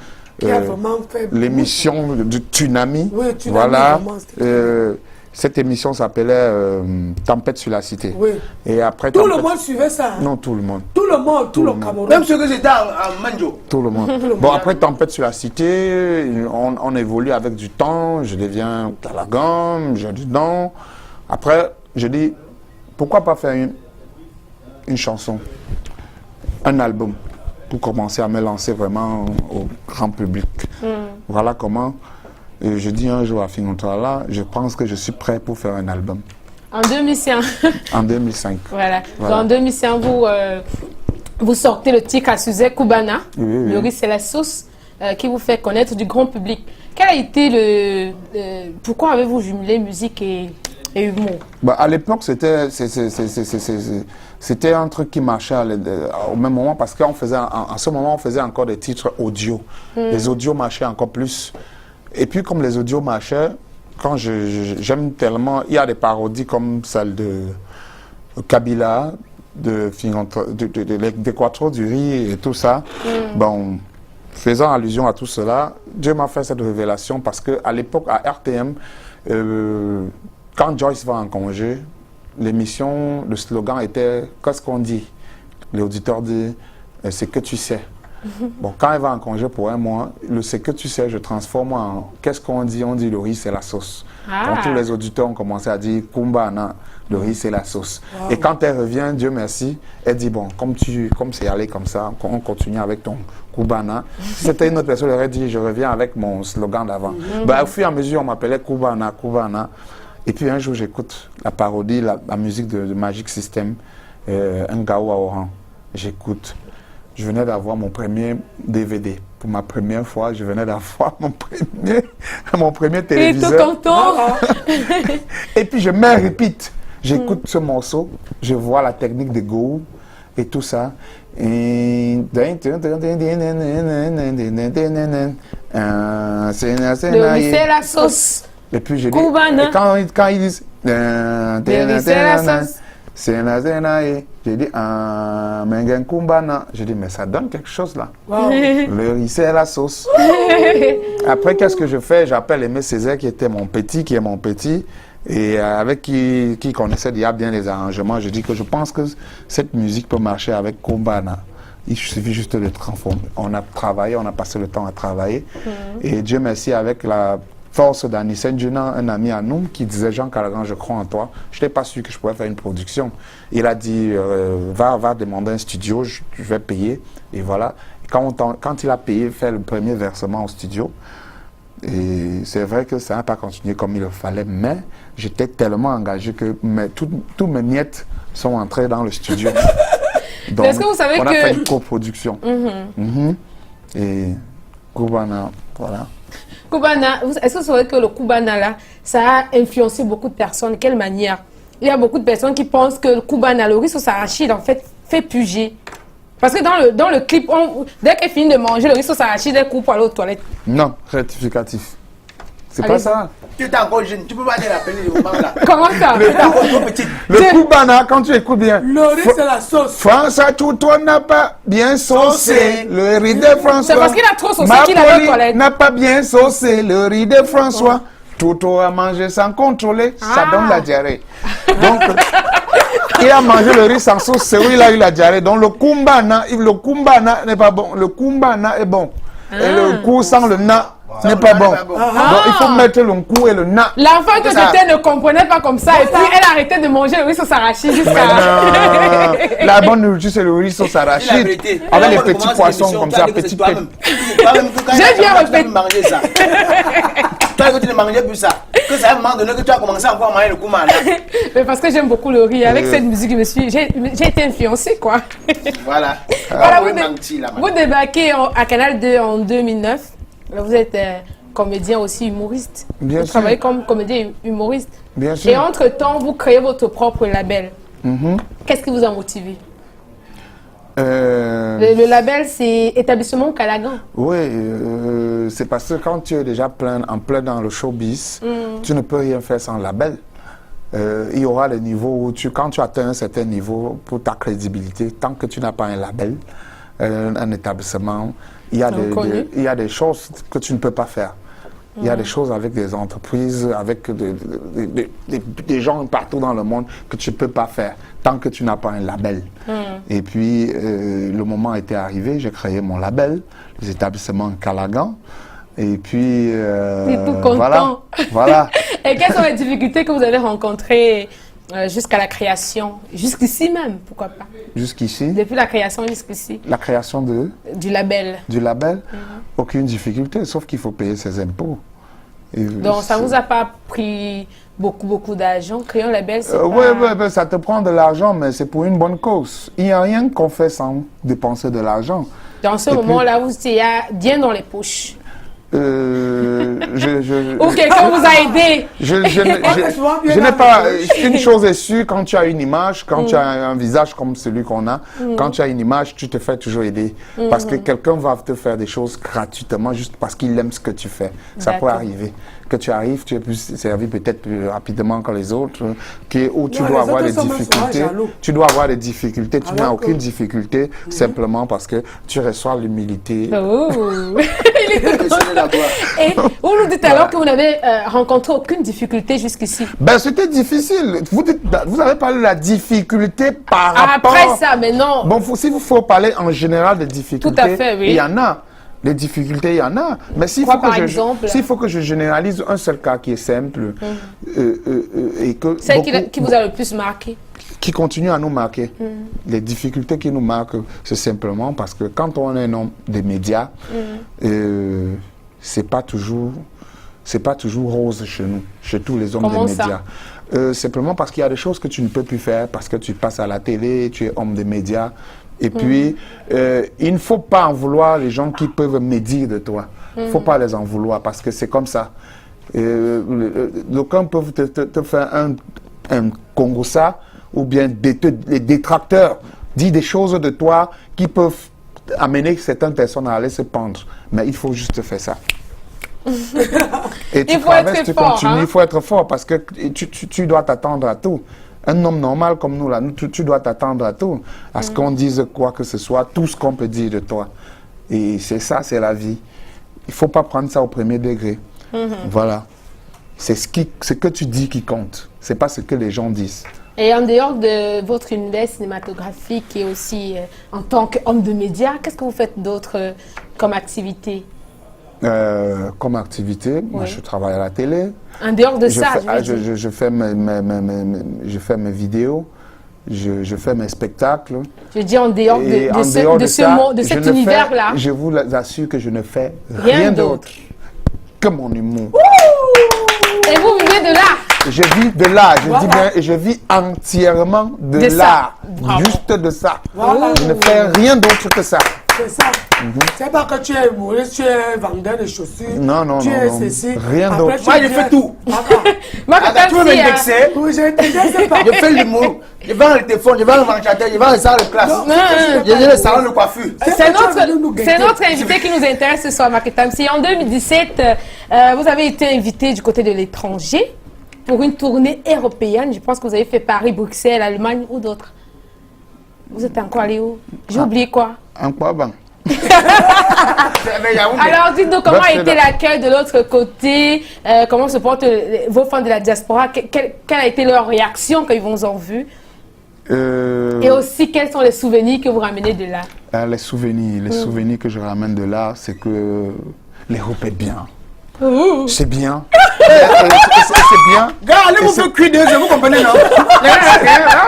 L'émission du Tsunami. Oui, Tsunami. Voilà. Cette émission s'appelait Tempête sur la cité. Oui. Et après, tout le monde suivait ça. Non, tout le monde. Tout le monde, tout le Cameroun. Même ceux que j'étais en Manjo. Tout le monde. Bon, après Tempête sur la cité, on évolue avec du temps. Je deviens Calagan, j'ai du temps. Après, je dis, pourquoi pas faire une chanson, un album, pour commencer à me lancer vraiment au grand public. Voilà comment. Et je dis un jour à Fingontrala, je pense que je suis prêt pour faire un album. En 2005. En 2005. Voilà. Donc, en 2005, vous sortez le titre à Suzette Koubana. Le riz, c'est la sauce qui vous fait connaître du grand public. Quel a été pourquoi avez-vous jumelé musique et humour? À l'époque, c'était un truc qui marchait au même moment parce qu'en ce moment, on faisait encore des titres audio. Les audios marchaient encore plus. Et puis, comme les audios marchaient, quand j'aime tellement, il y a des parodies comme celle de Kabila, de Quattro du riz et tout ça. Bon, faisant allusion à tout cela, Dieu m'a fait cette révélation parce qu'à l'époque, à RTM, quand Joyce va en congé, l'émission, le slogan était « Qu'est-ce qu'on dit ?» L'auditeur dit « C'est que tu sais ». Bon, quand elle va en congé pour un mois, le c'est que tu sais, je transforme en qu'est-ce qu'on dit? On dit le riz c'est la sauce. Donc tous les auditeurs ont commencé à dire Kumbana, le riz c'est la sauce. Et quand elle revient, Dieu merci, elle dit bon, comme c'est allé comme ça, on continue avec ton Kumbana. Si c'était une autre personne, elle aurait dit je reviens avec mon slogan d'avant. Au fur et à mesure, on m'appelait Kumbana. Et puis un jour, j'écoute la parodie, la musique de Magic System, un Gao à Oran. J'écoute. Je venais d'avoir mon premier DVD. Pour ma première fois, je venais d'avoir mon premier téléviseur. Et tout content. Et puis je mets repeat. J'écoute ce morceau, je vois la technique de Go et tout ça. Et c'est la sauce. Et puis je dis, et quand ils disent c'est la sauce. C'est la zenaïe. J'ai dit, Mengen Kumbana. J'ai dit, mais ça donne quelque chose là. Le riz, c'est la sauce. Après, qu'est-ce que je fais? J'appelle Aimé Césaire, qui est mon petit, et avec qui connaissait déjà bien les arrangements. Je dis que je pense que cette musique peut marcher avec Kumbana. Il suffit juste de transformer. On a travaillé, on a passé le temps à travailler. Et Dieu merci, avec la force d'Anissène Djuna, un ami à nous, qui disait Jean Calagan, je crois en toi. Je n'étais pas sûr que je pouvais faire une production. Il a dit va demander un studio, je vais payer. Et voilà. Quand il a payé, fait le premier versement au studio. Et c'est vrai que ça n'a pas continué comme il le fallait, mais j'étais tellement engagé que tous mes miettes sont entrées dans le studio. Donc, est-ce que vous savez on a fait une coproduction. Et Koubana, voilà. Koubana, est-ce que vous savez que le Koubana là, ça a influencé beaucoup de personnes? De quelle manière? Il y a beaucoup de personnes qui pensent que le Koubana, le riz sauce arachide, en fait puger. Parce que dans le clip, dès qu'elle finit de manger le riz sauce arachide, elle coupe pour aller aux toilettes. Non, rectificatif. C'est pas ça. Tu es encore jeune, tu peux pas aller l'appeler le moment là. Comment ça? Le Koubana, quand tu écoutes bien. Le riz, c'est la sauce. François, toi n'a pas bien saucé le riz de François. C'est parce qu'il a trop saucé qu'il a aux toilettes. n'a pas bien saucé le riz de François. Toto a mangé sans contrôler, ça donne la diarrhée. Donc, il a mangé le riz sans sauce, c'est où il a eu la diarrhée. Donc, le kumbana n'est pas bon. Le kumbana est bon. Et le coup sans le na n'est pas bon. Donc, il faut mettre le coup et le na. L'enfant que j'étais ne comprenait pas comme ça. Et puis, elle arrêtait de manger le riz sauce arachide jusqu'à... La bonne nourriture, c'est le riz sauce arachide. Avec les petits poissons comme ça, petits pets. J'ai bien répété. Toi, tu ne mangeais plus ça. Que ça à un moment donné que tu as commencé encore à manger le koumana. Mais parce que j'aime beaucoup le riz. Avec cette musique, j'ai été influencée, quoi. Voilà. Voilà, vous débarquez à Canal 2 en 2009. Vous êtes comédien aussi humoriste. Bien vous sûr. travaillez comme comédien humoriste. Bien sûr. Et entre-temps, vous créez votre propre label. Qu'est-ce qui vous a motivé? Le label, c'est Établissement Calagan. Oui, c'est parce que quand tu es déjà en plein dans le showbiz, tu ne peux rien faire sans label. Il y aura le niveau où quand tu atteins un certain niveau pour ta crédibilité, tant que tu n'as pas un label, un établissement, il y a des choses que tu ne peux pas faire. Il y a des choses avec des entreprises, avec des gens partout dans le monde que tu ne peux pas faire tant que tu n'as pas un label. Et puis, le moment était arrivé, j'ai créé mon label, les établissements Calagan. Et puis, voilà. Et quelles sont les difficultés que vous avez rencontrées jusqu'à la création? Jusqu'ici même, pourquoi pas? Jusqu'ici? Depuis la création jusqu'ici. La création du label. Du label? Aucune difficulté, sauf qu'il faut payer ses impôts. Donc, ça ne vous a pas pris beaucoup d'argent? Créer un label, c'est Oui, ça te prend de l'argent, mais c'est pour une bonne cause. Il n'y a rien qu'on fait sans dépenser de l'argent. Dans ce moment-là, il y a bien dans les poches. Ou quelqu'un vous a aidé. Je n'ai pas. Une chose est sûre, quand tu as une image, quand tu as un visage comme celui qu'on a, quand tu as une image, tu te fais toujours aider. Parce que quelqu'un va te faire des choses gratuitement juste parce qu'il aime ce que tu fais. Ça peut arriver. Que tu arrives, tu es plus servi peut-être plus rapidement que les autres, où tu dois avoir des difficultés. Tu dois avoir des difficultés. Tu n'as aucune difficulté simplement parce que tu reçois l'humilité. Et vous nous dites alors que vous n'avez rencontré aucune difficulté jusqu'ici. Ben, c'était difficile. Vous avez parlé de la difficulté par rapport... Après ça, mais non. Bon, s'il faut parler en général des difficultés, tout à fait, oui. Il y en a. Les difficultés, il y en a. Mais s'il faut que je généralise un seul cas qui est simple, et que... Celle qui vous a le plus marqué? Qui continue à nous marquer. Les difficultés qui nous marquent, c'est simplement parce que quand on est un homme des médias, c'est pas toujours rose chez nous, chez tous les hommes des médias. Simplement parce qu'il y a des choses que tu ne peux plus faire, parce que tu passes à la télé, tu es homme des médias. Et puis, il ne faut pas en vouloir les gens qui peuvent médire de toi. Il ne faut pas les en vouloir parce que c'est comme ça. D'aucuns peuvent te faire un congossa ou bien les détracteurs disent des choses de toi qui peuvent amener certaines personnes à aller se pendre. Mais il faut juste faire ça. Et tu traverses, tu continues. Il faut être fort parce que tu dois t'attendre à tout. Un homme normal comme nous, là, tu dois t'attendre à tout. À ce qu'on dise quoi que ce soit, tout ce qu'on peut dire de toi. Et c'est ça, c'est la vie. Il ne faut pas prendre ça au premier degré. Voilà. C'est ce que tu dis qui compte. Ce n'est pas ce que les gens disent. Et en dehors de votre univers cinématographique et aussi en tant qu'homme de médias, qu'est-ce que vous faites d'autre comme activité? Comme activité, moi je travaille à la télé. En dehors de ça, je fais mes vidéos, je fais mes spectacles. Je dis en dehors de cet univers-là. Je vous assure que je ne fais rien d'autre que mon humour. Et vous vivez de l'art? Je vis de l'art, je dis bien, et je vis entièrement de l'art. Juste de ça. Je ne fais rien d'autre que ça. C'est ça. C'est pas que tu es humoriste, tu es vendeur de chaussures. Non. Tu es ceci. Rien d'autre. Moi, je fais tout. Moi, tu veux m'indexer? Oui, je t'indexe pas. Je fais l'humour. Je vends le téléphone, je vends le ventilateur, je vends le salon de classe. Je vends le salon de coiffure. C'est notre invité qui nous intéresse ce soir, Maketam. Si en 2017, vous avez été invité du côté de l'étranger pour une tournée européenne. Je pense que vous avez fait Paris, Bruxelles, Allemagne ou d'autres. Vous êtes encore allé où? J'ai oublié quoi? En quoi, ben? Alors, dites-nous comment a été l'accueil de l'autre côté, comment se portent vos fans de la diaspora, quelle a été leur réaction quand ils vous ont vu? Et aussi, quels sont les souvenirs que vous ramenez de là? Les souvenirs que je ramène de là, c'est que l'Europe est bien. C'est bien. C'est bien. Gars, allez vous faire cuire 2 heures, vous comprenez, non?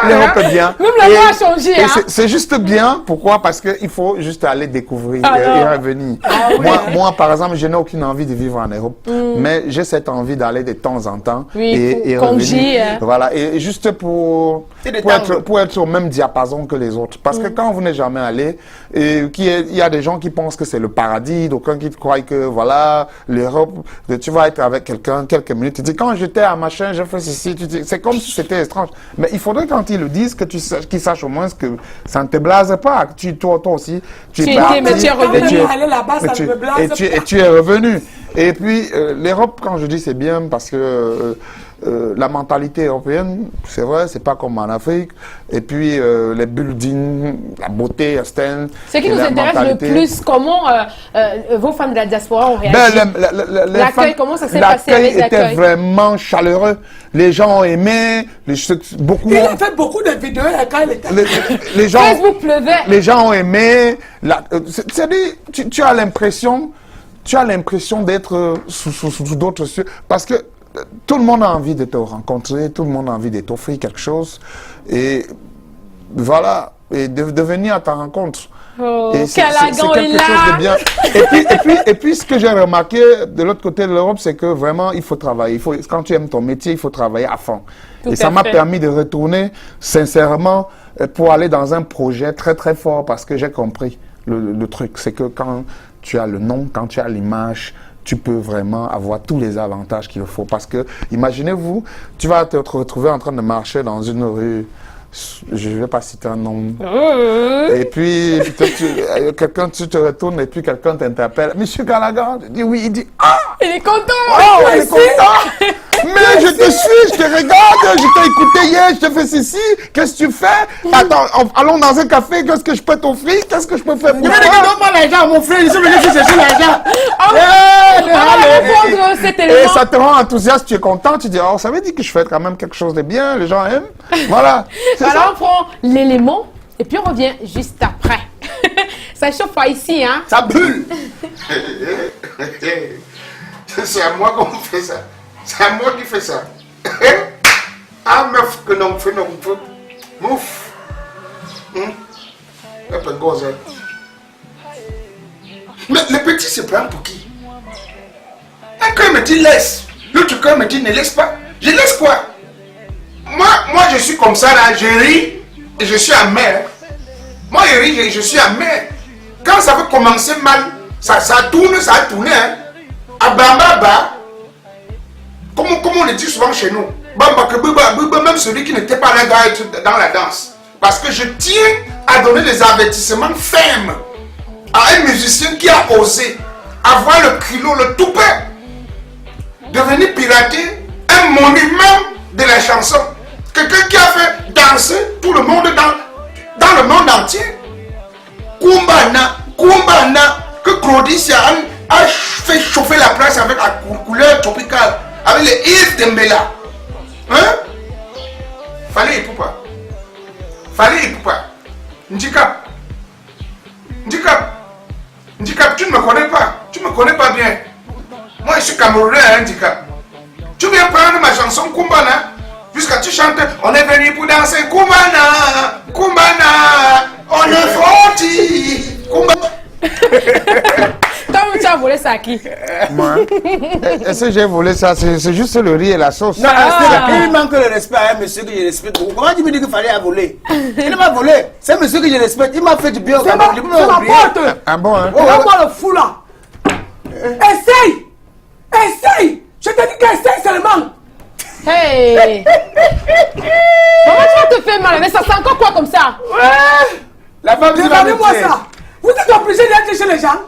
L'Europe est bien. Même la loi a changé. Hein? C'est juste bien. Pourquoi? Parce qu'il faut juste aller découvrir et revenir. Moi, par exemple, je n'ai aucune envie de vivre en Europe. Mais j'ai cette envie d'aller de temps en temps et revenir. Voilà. Et juste pour être au même diapason que les autres. Parce que quand vous n'êtes jamais allé, il y a des gens qui pensent que c'est le paradis, d'aucuns qui croient que voilà, l'Europe, tu vas être avec quelqu'un quelques minutes, tu dis quand j'étais à machin, je fais ceci, c'est comme si c'était étrange. Mais il faudrait quand ils le disent que qu'ils sachent au moins que ça ne te blase pas. Toi aussi, tu es parti, mais tu es revenu. Et tu es revenu. Et puis l'Europe, quand je dis c'est bien, parce que la mentalité européenne, c'est vrai, c'est pas comme en Afrique. Et puis les buildings, la beauté, Aston. Ce qui nous intéresse le plus, comment vos fans de la diaspora ont réagi? L'accueil, comment ça s'est passé avec l'accueil? L'accueil était vraiment chaleureux. Les gens ont aimé. Beaucoup. Il a fait beaucoup de vidéos quand il était. Les gens, Facebook pleuvait. Les gens ont aimé. C'est-à-dire, tu as l'impression d'être sous d'autres cieux. Parce que tout le monde a envie de te rencontrer, tout le monde a envie de t'offrir quelque chose. Et voilà, et de venir à ta rencontre. Oh, et c'est quelque chose de bien. Et puis, ce que j'ai remarqué de l'autre côté de l'Europe, c'est que vraiment, il faut travailler. Quand tu aimes ton métier, il faut travailler à fond. Et ça m'a permis de retourner, sincèrement, pour aller dans un projet très, très fort, parce que j'ai compris le truc. C'est que quand tu as le nom, quand tu as l'image, tu peux vraiment avoir tous les avantages qu'il faut. Parce que, imaginez-vous, tu vas te retrouver en train de marcher dans une rue, je ne vais pas citer un nom. Et puis, quelqu'un, tu te retournes et puis quelqu'un t'interpelle. Monsieur Gallagher, il dit oui, il dit ah! Il est content! Oh, il est content! Mais je te suis, je te regarde, je t'ai écouté hier, je te fais ceci, qu'est-ce que tu fais? Attends, allons dans un café, qu'est-ce que je peux t'offrir? Qu'est-ce que je peux faire pour toi? Donne-moi l'argent, mon frère, ils sont venus chercher l'argent. Et ça te rend enthousiaste, tu es content, tu dis, oh, ça veut dire que je fais quand même quelque chose de bien, les gens aiment. Voilà. Alors on prend l'élément et puis on revient juste après. Ça chauffe pas ici, hein? Ça brûle. C'est à moi qu'on fait ça. C'est à moi qui fais ça. Ah, meuf, que non, fait non, mouf. Mais le petit se prend pour qui? Un cœur me dit laisse, l'autre cœur me dit ne laisse pas. Je laisse quoi? Moi je suis comme ça là, je ris et je suis amer. Moi je ris et je suis amer. Quand ça veut commencer mal, ça tourne, ça a tourné. Hein. À Bamba, comme on le dit souvent chez nous, Bamba, même celui qui n'était pas là dans la danse. Parce que je tiens à donner des avertissements fermes à un musicien qui a osé avoir le culot, le toupet, de venir pirater un monument de la chanson. Quelqu'un qui a fait danser tout le monde dans le monde entier. Kumbana, que Claudicia a fait chauffer la place avec la couleur tropicale, avec les Yves Dembélé. Hein? Fallait y poupa. Ndikap, tu ne me connais pas. Tu ne me connais pas bien. Moi, je suis Camerounais, hein, Ndikap. Tu viens prendre ma chanson Kumbana, jusqu'à tu chantes. On est venu pour danser Kumbana, on est forti, Kumbana. Toi, tu as volé ça à qui? Moi? Est-ce que j'ai volé ça? C'est juste le riz et la sauce. Non, il manque le respect à un monsieur que je respecte beaucoup. Comment tu me dis qu'il fallait voler? Il ne m'a volé. C'est un monsieur que je respecte. Il m'a fait du bien au Cameroun. C'est ma porte. Ah bon, hein? Regarde-moi le fou là. Essaye. Je te dis qu'essaye seulement. Hey. Comment tu vas te faire mal? Mais ça sent encore quoi comme ça? Ouais. La femme dit regardez-moi ça. Vous êtes obligé d'être chez les gens.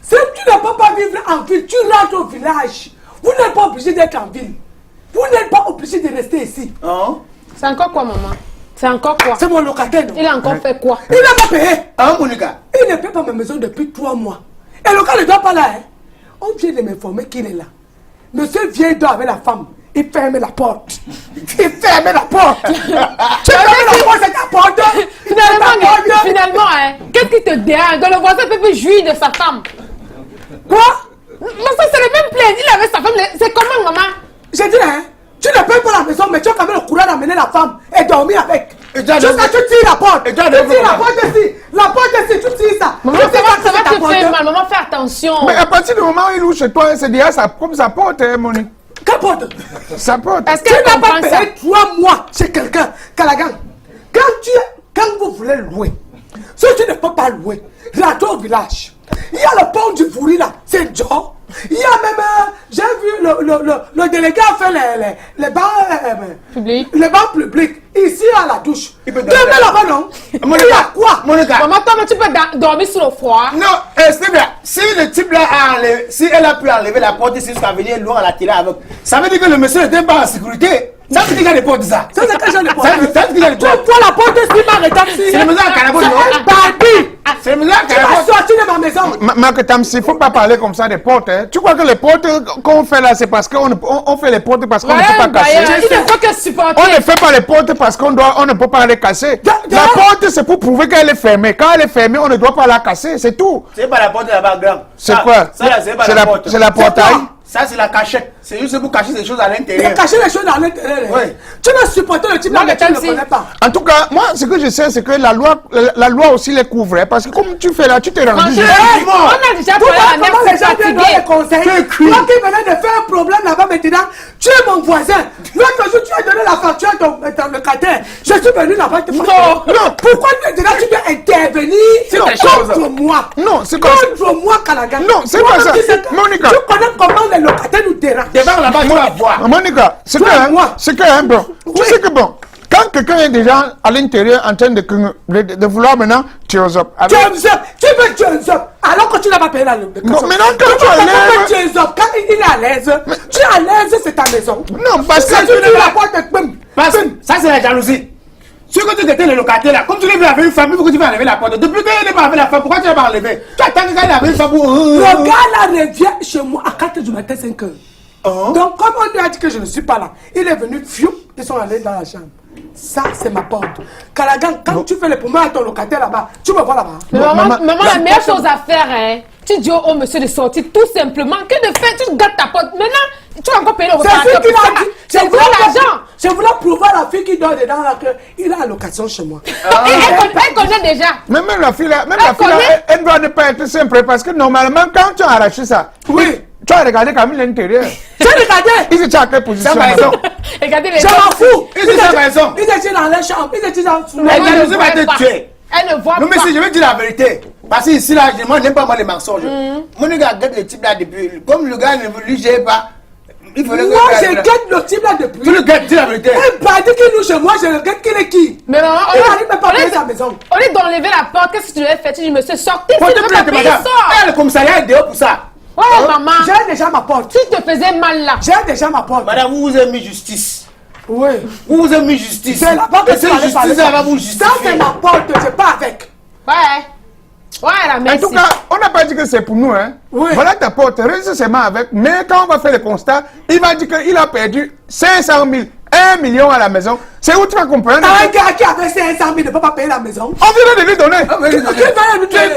Si tu ne peux pas vivre en ville, tu rentres au village. Vous n'êtes pas obligé d'être en ville. Vous n'êtes pas obligé de rester ici. Oh. C'est encore quoi, maman? C'est encore quoi? C'est mon locataire. Non? Il a encore fait quoi? Il n'a pas payé. Hein, Monica? Il Il ne paie pas ma maison depuis 3 mois. Et le gars ne dort pas là. Hein. On vient de m'informer qu'il est là. Monsieur vient dort avec la femme. Il ferme la porte. Il ferme la porte. Tu fermes la porte, c'est ta porte. Finalement, hein, qu'est-ce qui te dérange? Le voisin peut plus jouir de sa femme. Quoi? Mais ça, c'est le même plaisir. Il avait sa femme. C'est comment, maman? J'ai dit, hein, tu ne payes pas la maison, mais tu as quand même le courage d'amener la femme et dormir avec. Jusqu'à tu tires la porte. Tu tires la porte ici. La porte ici, tu tires ça. Maman, ça va te faire mal. Maman, fais attention. Mais à partir du moment où il loue chez toi, c'est déjà comme sa porte, hein, Monique. Quelle porte? Sa porte. Est-ce que tu n'as pas payé 3 mois chez quelqu'un, Calagan? Quand vous voulez louer, si tu ne peux pas louer, là-bas au village, il y a le pont du Vouri là, c'est Joe. Il y a même, j'ai vu le délégué a fait les bancs publics. Les bancs publics, ici à la douche. Tu mets là-bas, non? Il y a quoi? Maman, toi, tu peux dormir sous le froid. Non, c'est bien. Si le type là a enlevé, si elle a pu enlever la porte ici jusqu'à venir loin à la télé avec, ça veut dire que le monsieur n'était pas en sécurité. Ça veut dire qu'il y a des portes ça. Ça veut dire qu'il y a des portes. Ça veut dire qu'il y a des portes. Tu vois la porte ici, ma rétaxi. C'est le monsieur à Carabon, non? C'est un barbi. C'est le monsieur à Tu Carabon. vas sortir de ma maison. Marc Tamsi, il ne faut pas parler comme ça des portes. Hein. Tu crois que les portes qu'on fait là, c'est parce qu'on fait les portes parce qu'on ne peut pas casser. Il ne faut que supporter. On ne fait pas les portes parce on ne peut pas les casser. La porte, c'est pour prouver qu'elle est fermée. Quand elle est fermée, on ne doit pas la casser, c'est tout. C'est pas la porte là-bas, grand. C'est quoi? C'est la portail. Ça, c'est la cachette. C'est juste pour cacher des choses à l'intérieur. Cacher les choses à l'intérieur. Oui. Tu veux supporter le type là, mais tu ne le connais pas. En tout cas, moi, ce que je sais, c'est que la loi aussi les couvre. Hein, parce que comme tu fais là, tu t'es rendu. On a déjà parlé à comment les gens viennent donner les conseils. Toi qui venais de faire un problème là-bas maintenant, tu es mon voisin. L'autre jour, tu as donné la facture dans le locataire. Je suis venu là-bas te faire. Non. Pourquoi maintenant tu dois intervenir contre moi? Non, c'est pas contre moi, Calagan. Non, c'est pas ça. Monica. Tu connais comment les locataires nous dérangent. Devant là-bas, tu vas voir. Monica, c'est que, bon, tu sais que bon, quand quelqu'un est déjà à l'intérieur en train de vouloir maintenant tuer up. Tu veux tuer up alors que tu n'as pas payé la location. Non, maintenant quand tu enlèves. Quand il est à l'aise, tu es à l'aise, c'est ta maison. Non, parce que tu dis la porte parce que ça c'est la jalousie. Si tu étais le locataire là, comme tu l'as vu avec une femme, pourquoi tu vas enlever la porte? Depuis qu'il n'est pas avec la femme, pourquoi tu l'as pas enlevé? Tu attends qu'il ait avec une femme pour. Le gars là revient chez moi à 4h du matin, 5h. Donc, comme on lui a dit que je ne suis pas là, il est venu, ils sont allés dans la chambre. Ça, c'est ma porte. Calagan, quand tu fais les promesses à ton locataire là-bas, tu me vois là-bas. Maman, la meilleure chose à faire, hein, tu dis au monsieur de sortir tout simplement. Que de faire, tu gardes ta porte. Maintenant, tu vas encore payer le repas. C'est vous l'argent. Je voulais prouver à la fille qui dort dedans là qu'il a la location chez moi. Elle connaît déjà. Même la fille là, elle doit ne pas être simple parce que normalement, quand tu as arraché ça, oui. Tu as regardé quand même l'intérieur. Tu as regardé? Ils étaient à quelle position? Regardez les gens. Je m'en fous. Ils étaient à la maison. Ils étaient dans la chambre. Ils étaient dans la jalousie va te tuer. Elle ne voit pas. Non, mais si je vais dire la vérité. Parce que ici, là, moi, je n'aime pas moi les mensonges. Mon gars guette le type là depuis. Comme le gars ne lui gère pas. Il faut le moi, je guette le type là depuis. Tu le guettes, dis la vérité. Un bandit qui loue chez moi, je le guette, qui est qui? Mais maman, il n'arrive même pas à payer sa maison. Au lieu d'enlever la porte, qu'est-ce que tu devais faire? Tu dis, monsieur, sortez, s'il ne veut pas payer, sort. Le commissariat est dehors pour ça. Ouais, maman. J'ai déjà ma porte. Tu te faisais mal là. J'ai déjà ma porte. Madame, vous avez mis justice. Oui. Vous avez mis justice. C'est la porte que c'est justice, ça va vous justifier. Ça, c'est ma porte, c'est pas avec. Ouais, la merci. En tout cas, on n'a pas dit que c'est pour nous, hein. Oui. Voilà ta porte, reste seulement avec. Mais quand on va faire le constat, il va dire qu'il a perdu 500 000. 1 million à la maison, c'est où tu vas comprendre? Un gars qui avait 500 000 ne peut pas payer la maison. On vient de lui donner.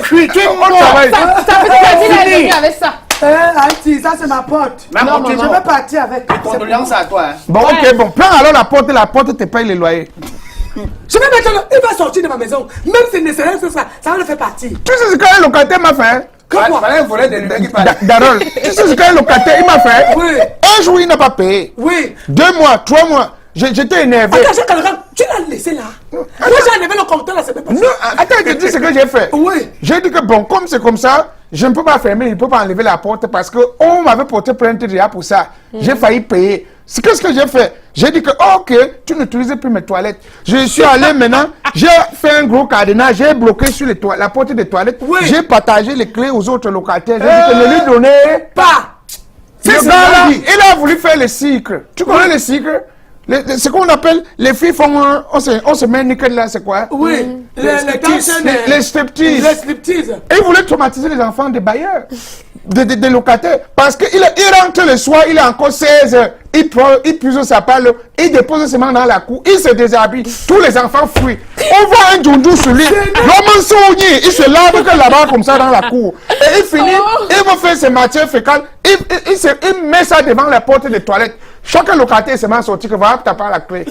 Tu es on travaille. Ça veut dire que tu es avec ça. Auntie, ça c'est ma porte. Non, je vais partir avec. Condoléances à toi. Bon, ok, bon. Prends alors la porte te paye les loyers. Je vais mettre il va sortir de ma maison. Même s'il ne serait pas ça va le faire partir. Tu sais ce que le locataire m'a fait? Darol, tu sais ce que le locataire il m'a fait? Oui. Un jour il n'a pas payé. Oui. 2 mois, 3 mois. J'étais énervé. Attends, tu l'as laissé là. Moi j'ai enlevé le compteur là, c'est même pas ça. Non, attends, je te dis ce que j'ai fait. Oui. J'ai dit que bon, comme c'est comme ça, je ne peux pas fermer, il ne peut pas enlever la porte parce qu'on m'avait porté plainte déjà pour ça. J'ai failli payer. Qu'est-ce que j'ai fait? J'ai dit que, ok, tu n'utilises plus mes toilettes. Je suis allé maintenant, j'ai fait un gros cadenas, j'ai bloqué sur la porte des toilettes. Oui. J'ai partagé les clés aux autres locataires. J'ai dit que ne lui donnez pas. C'est ça là, il a voulu faire le cycle. Tu connais le cycle? Ce qu'on appelle, les filles font, on se met nickel là, c'est quoi? Oui, les striptease. Les striptease. Et ils voulaient traumatiser les enfants des bailleurs, des locataires. Parce qu'il rentre le soir, il est encore 16 heures. Il puise sa palle, il dépose ses mains dans la cour, il se déshabille. Tous les enfants fuient. On voit un djoundjou sur lui. L'homme soigné, il se lave que là-bas comme ça dans la cour. Et il finit, il va faire ses matières fécales, il met ça devant la porte des toilettes. Chaque locataire se met à sortir que va taper la clé.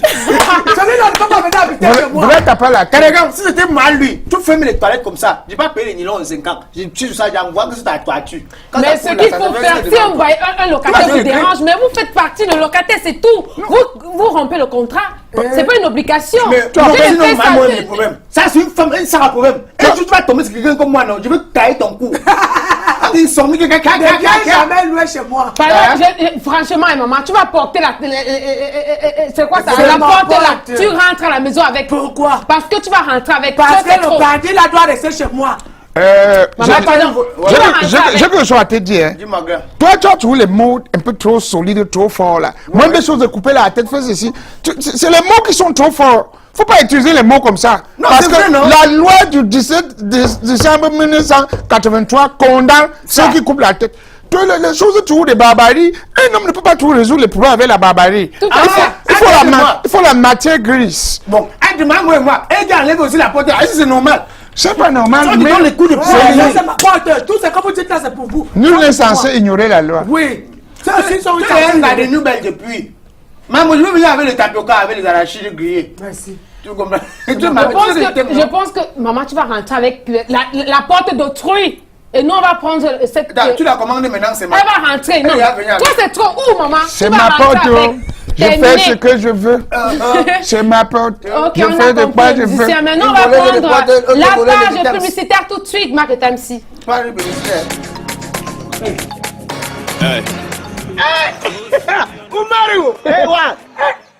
Vous allez taper la clé. Regarde, si c'était mal lui, tu fermes les toilettes comme ça. Je n'ai pas payé les nylons en 5 ans. Je suis sur ça, j'envoie que c'est ta toiture. Mais ce qu'il faut faire, si un locataire vous dérange, mais vous faites partie de locataire, c'est tout. Vous rompez le contrat. C'est pas une obligation. Mais tu as un problème. Ça, c'est une femme, ça a un problème. Et tu vas tomber sur quelqu'un comme moi, non? Je veux tailler ton cou. Ils sont mis quelqu'un jamais loué chez moi. Franchement, maman, tu vas porter la. C'est quoi ça? La porte là. Tu rentres à la maison avec. Pourquoi? Parce que tu vas rentrer avec. Parce que le gardien là doit rester chez moi. Maman, pardon. Je veux que te dire. Hein. Toi, tu as trouvé les mots un peu trop solides, trop forts là. Même des choses de couper la tête, fais ceci. C'est les mots qui sont trop forts. Faut pas utiliser les mots comme ça. Non, parce que vrai, non? la loi du 17 décembre 1983 condamne ceux qui coupent la tête. Les choses toujours des barbaries. Un homme ne peut pas toujours résoudre les problèmes avec la barbarie. Il faut la matière grise. Bon, moi, et il enlève aussi la porte. Est-ce que c'est normal? C'est pas normal. Mais les coups de poing. C'est ma porte. Tout ce que vous dites là, c'est pour vous. Nul n'est censé ignorer la loi. Oui. Ça, c'est son cas de nouvelles depuis. Maman, je veux venir avec les tapioca, avec les arachides grillés. Merci. Tu comprends? Je pense que, maman, tu vas rentrer avec la porte d'autrui. Et nous, on va prendre cette... Tu l'as commandé maintenant, c'est ma... Elle va rentrer, non. Toi, c'est trop où, maman? C'est ma porte, je fais ce que je veux. C'est ma porte. Ok, je fais de quoi je veux. Maintenant, on va prendre la page publicitaire tout de suite, Marc et Tamsi. Page publicitaire. Oumarou!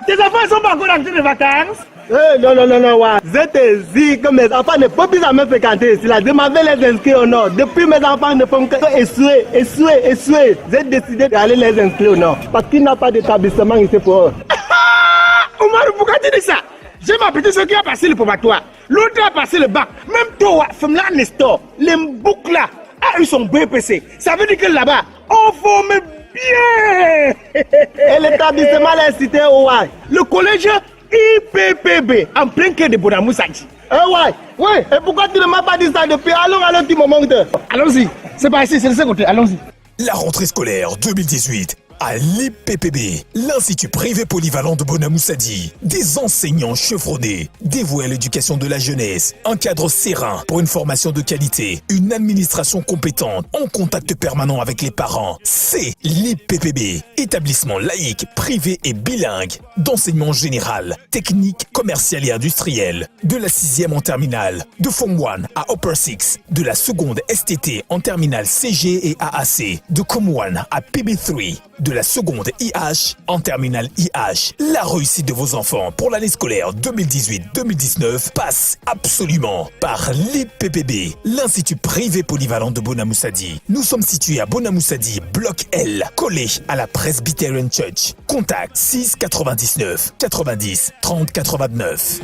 Tes enfants sont pas encore rentrés de vacances? Non, ouais. Je te dis que mes enfants ne peuvent plus jamais fréquenter ici. Je m'avais les inscrire au nord. Depuis, mes enfants ne font que essuyer. J'ai décidé d'aller les inscrire au nord. Parce qu'il n'y a pas d'établissement ici pour eux. Oumarou, pourquoi tu dis ça? J'ai ma petite soeur qui a passé le probatoire. L'autre a passé le bac. Même toi, femme là, Nestor, les boucles là, ils sont BPC. Ça veut dire que là-bas, on forme bien. Et l'établissement est cité au Ouai. Le collège IPPB, en plein cœur de Bonamoussadi. Ouais. Et pourquoi tu ne m'as pas dit ça depuis? Allons, petit moment. Allons-y. C'est pas ici, c'est de ce côté. Allons-y. La rentrée scolaire 2018 à l'IPPB, l'Institut privé polyvalent de Bonamoussadi. Des enseignants chevronnés, dévoués à l'éducation de la jeunesse, un cadre serein pour une formation de qualité, une administration compétente, en contact permanent avec les parents. C'est l'IPPB, établissement laïque, privé et bilingue, d'enseignement général, technique, commercial et industriel, de la 6e en terminale, de Form 1 à Upper 6, de la seconde STT en terminale CG et AAC, de Com 1 à PB3, de la seconde IH en terminale IH. La réussite de vos enfants pour l'année scolaire 2018-2019 passe absolument par l'IPPB, l'Institut privé polyvalent de Bonamoussadi. Nous sommes situés à Bonamoussadi, bloc L, collé à la Presbyterian Church. Contact 6 99 90 30 89.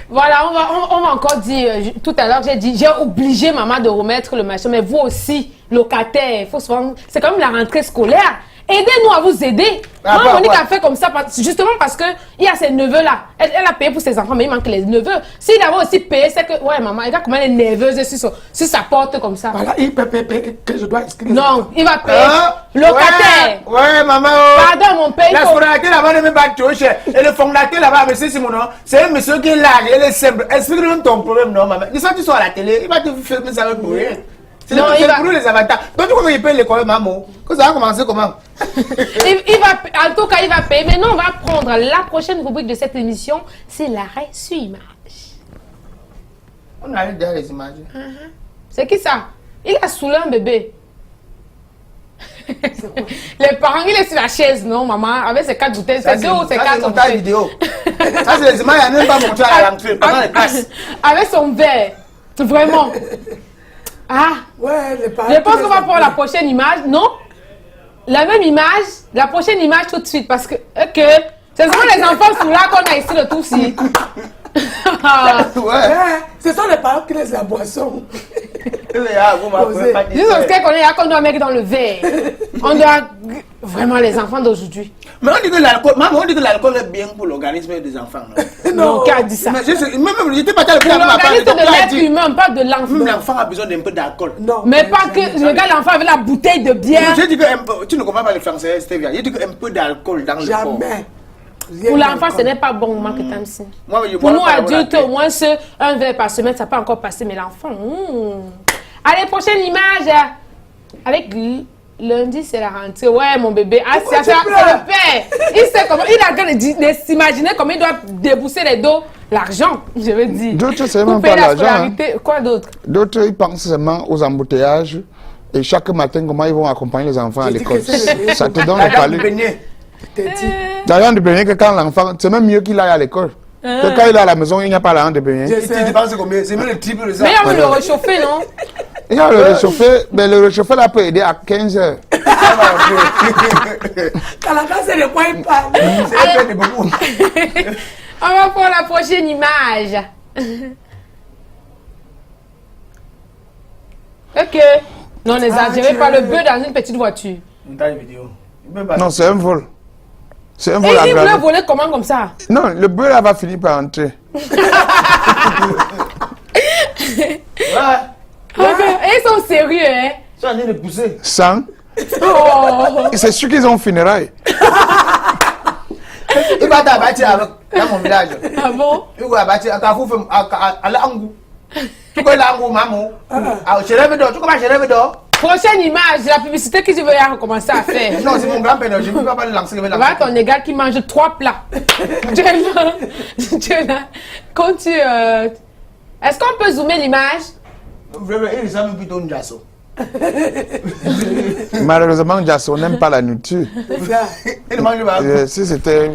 Voilà, on va encore dire, tout à l'heure j'ai obligé maman de remettre le machin, mais vous aussi, locataire, c'est comme la rentrée scolaire. Aidez-nous à vous aider. Moi, Monique a fait comme ça, justement parce qu'il y a ses neveux là. Elle a payé pour ses enfants, mais il manque les neveux. S'il avait aussi payé, c'est que, ouais, maman, regarde comment elle est nerveuse sur sa porte comme ça. Voilà, il peut payer que je dois inscrire. Non, il va payer. Locataire. Ouais, maman. Pardon, mon père. La scolarité là-bas ne met pas trop cher. Et le fondateur là-bas, monsieur Simonon, c'est un monsieur qui est là, il est simple. Explique-nous ton problème, non, maman. Dis ça, tu sois à la télé, il va te filmer ça avec pour rien. C'est pour nous les avatars. Donc, comment il paye l'école, maman? Que ça va commencer comment? En tout cas, il va payer. Mais nous, on va prendre la prochaine rubrique de cette émission. C'est l'arrêt sur image. On arrête derrière les images. C'est qui ça? Il a saoulé un bébé. Les parents, il est sur la chaise, non, maman? Avec ses 4 bouteilles. C'est 2 ou c'est 4 bouteilles vidéo. Ça, c'est les images, il n'y a même pas montré à la rentrée pendant les classes. Avec son verre. Vraiment. Ah, ouais, les parents. Je pense qu'on va prendre la prochaine image, non? la même image, la prochaine image tout de suite, parce que c'est souvent les enfants sous là qu'on a ici le tout si. Ouais. Ce sont les parents qui laissent la boisson. Juste qu'on doit mettre dans le verre. On doit vraiment les enfants d'aujourd'hui. Mais on dit que l'alcool est bien pour l'organisme des enfants. Non, qui a dit ça? J'étais pas pour l'organisme de l'être humain, pas de l'enfant. Même l'enfant a besoin d'un peu d'alcool. Non. Mais pas que regarde l'enfant avec la bouteille de bière. J'ai dit que tu ne comprends pas le français, Stevia. J'ai dit qu'un peu d'alcool dans le corps. Jamais. Pour l'enfant, ce n'est pas bon, moi, que Tamsi. Pour nous, adultes, au moins, un verre par semaine, ça peut encore passer, mais l'enfant... Allez, prochaine image. Avec lundi, c'est la rentrée. Ouais, mon bébé. Ah, c'est le père. Il sait comment... Il a qu'à s'imaginer comment il doit débourser les dos. L'argent, je veux dire. D'autres, c'est même pas l'argent. Quoi d'autre? D'autres, ils pensent seulement aux embouteillages. Et chaque matin, comment ils vont accompagner les enfants à l'école. Ça te donne le palais. L'argent de beignet que quand l'enfant, c'est même mieux qu'il aille à l'école. Que quand il est à la maison, il n'y a pas l'argent de beignet. Tu dépenses combien? C'est même le triple de ça. Mais il y a le réchauffer, non? Il y a le réchauffer, mais le réchauffer là peut aider à 15 heures. Quand la classe est de quoi il parle. On va prendre la prochaine image. Ok. Non, n'exagérez pas le bœuf dans une petite voiture. Non, c'est un vol. C'est un vol aggravé. Et il voulait voler comment comme ça? Non, le bœuf là va finir par entrer. Et ils sont sérieux, hein? Ils sont en train de pousser. 100. C'est sûr qu'ils ont funérailles. Il va t'abattre dans mon village. Ah bon? Il va t'abattre à l'angou. Tu connais l'angou, maman? Je rêve d'or. Tu commences à rêver d'or? Prochaine image, la publicité que tu veux recommencer à faire. Non, c'est mon grand-père, je ne peux pas le lancer. Voilà ton égal qui mange 3 plats. Quand tu... Est-ce qu'on peut zoomer l'image? Il ressemble plutôt une Jasso. Malheureusement, Jasso n'aime pas la nourriture. Il mange pas. Si c'était...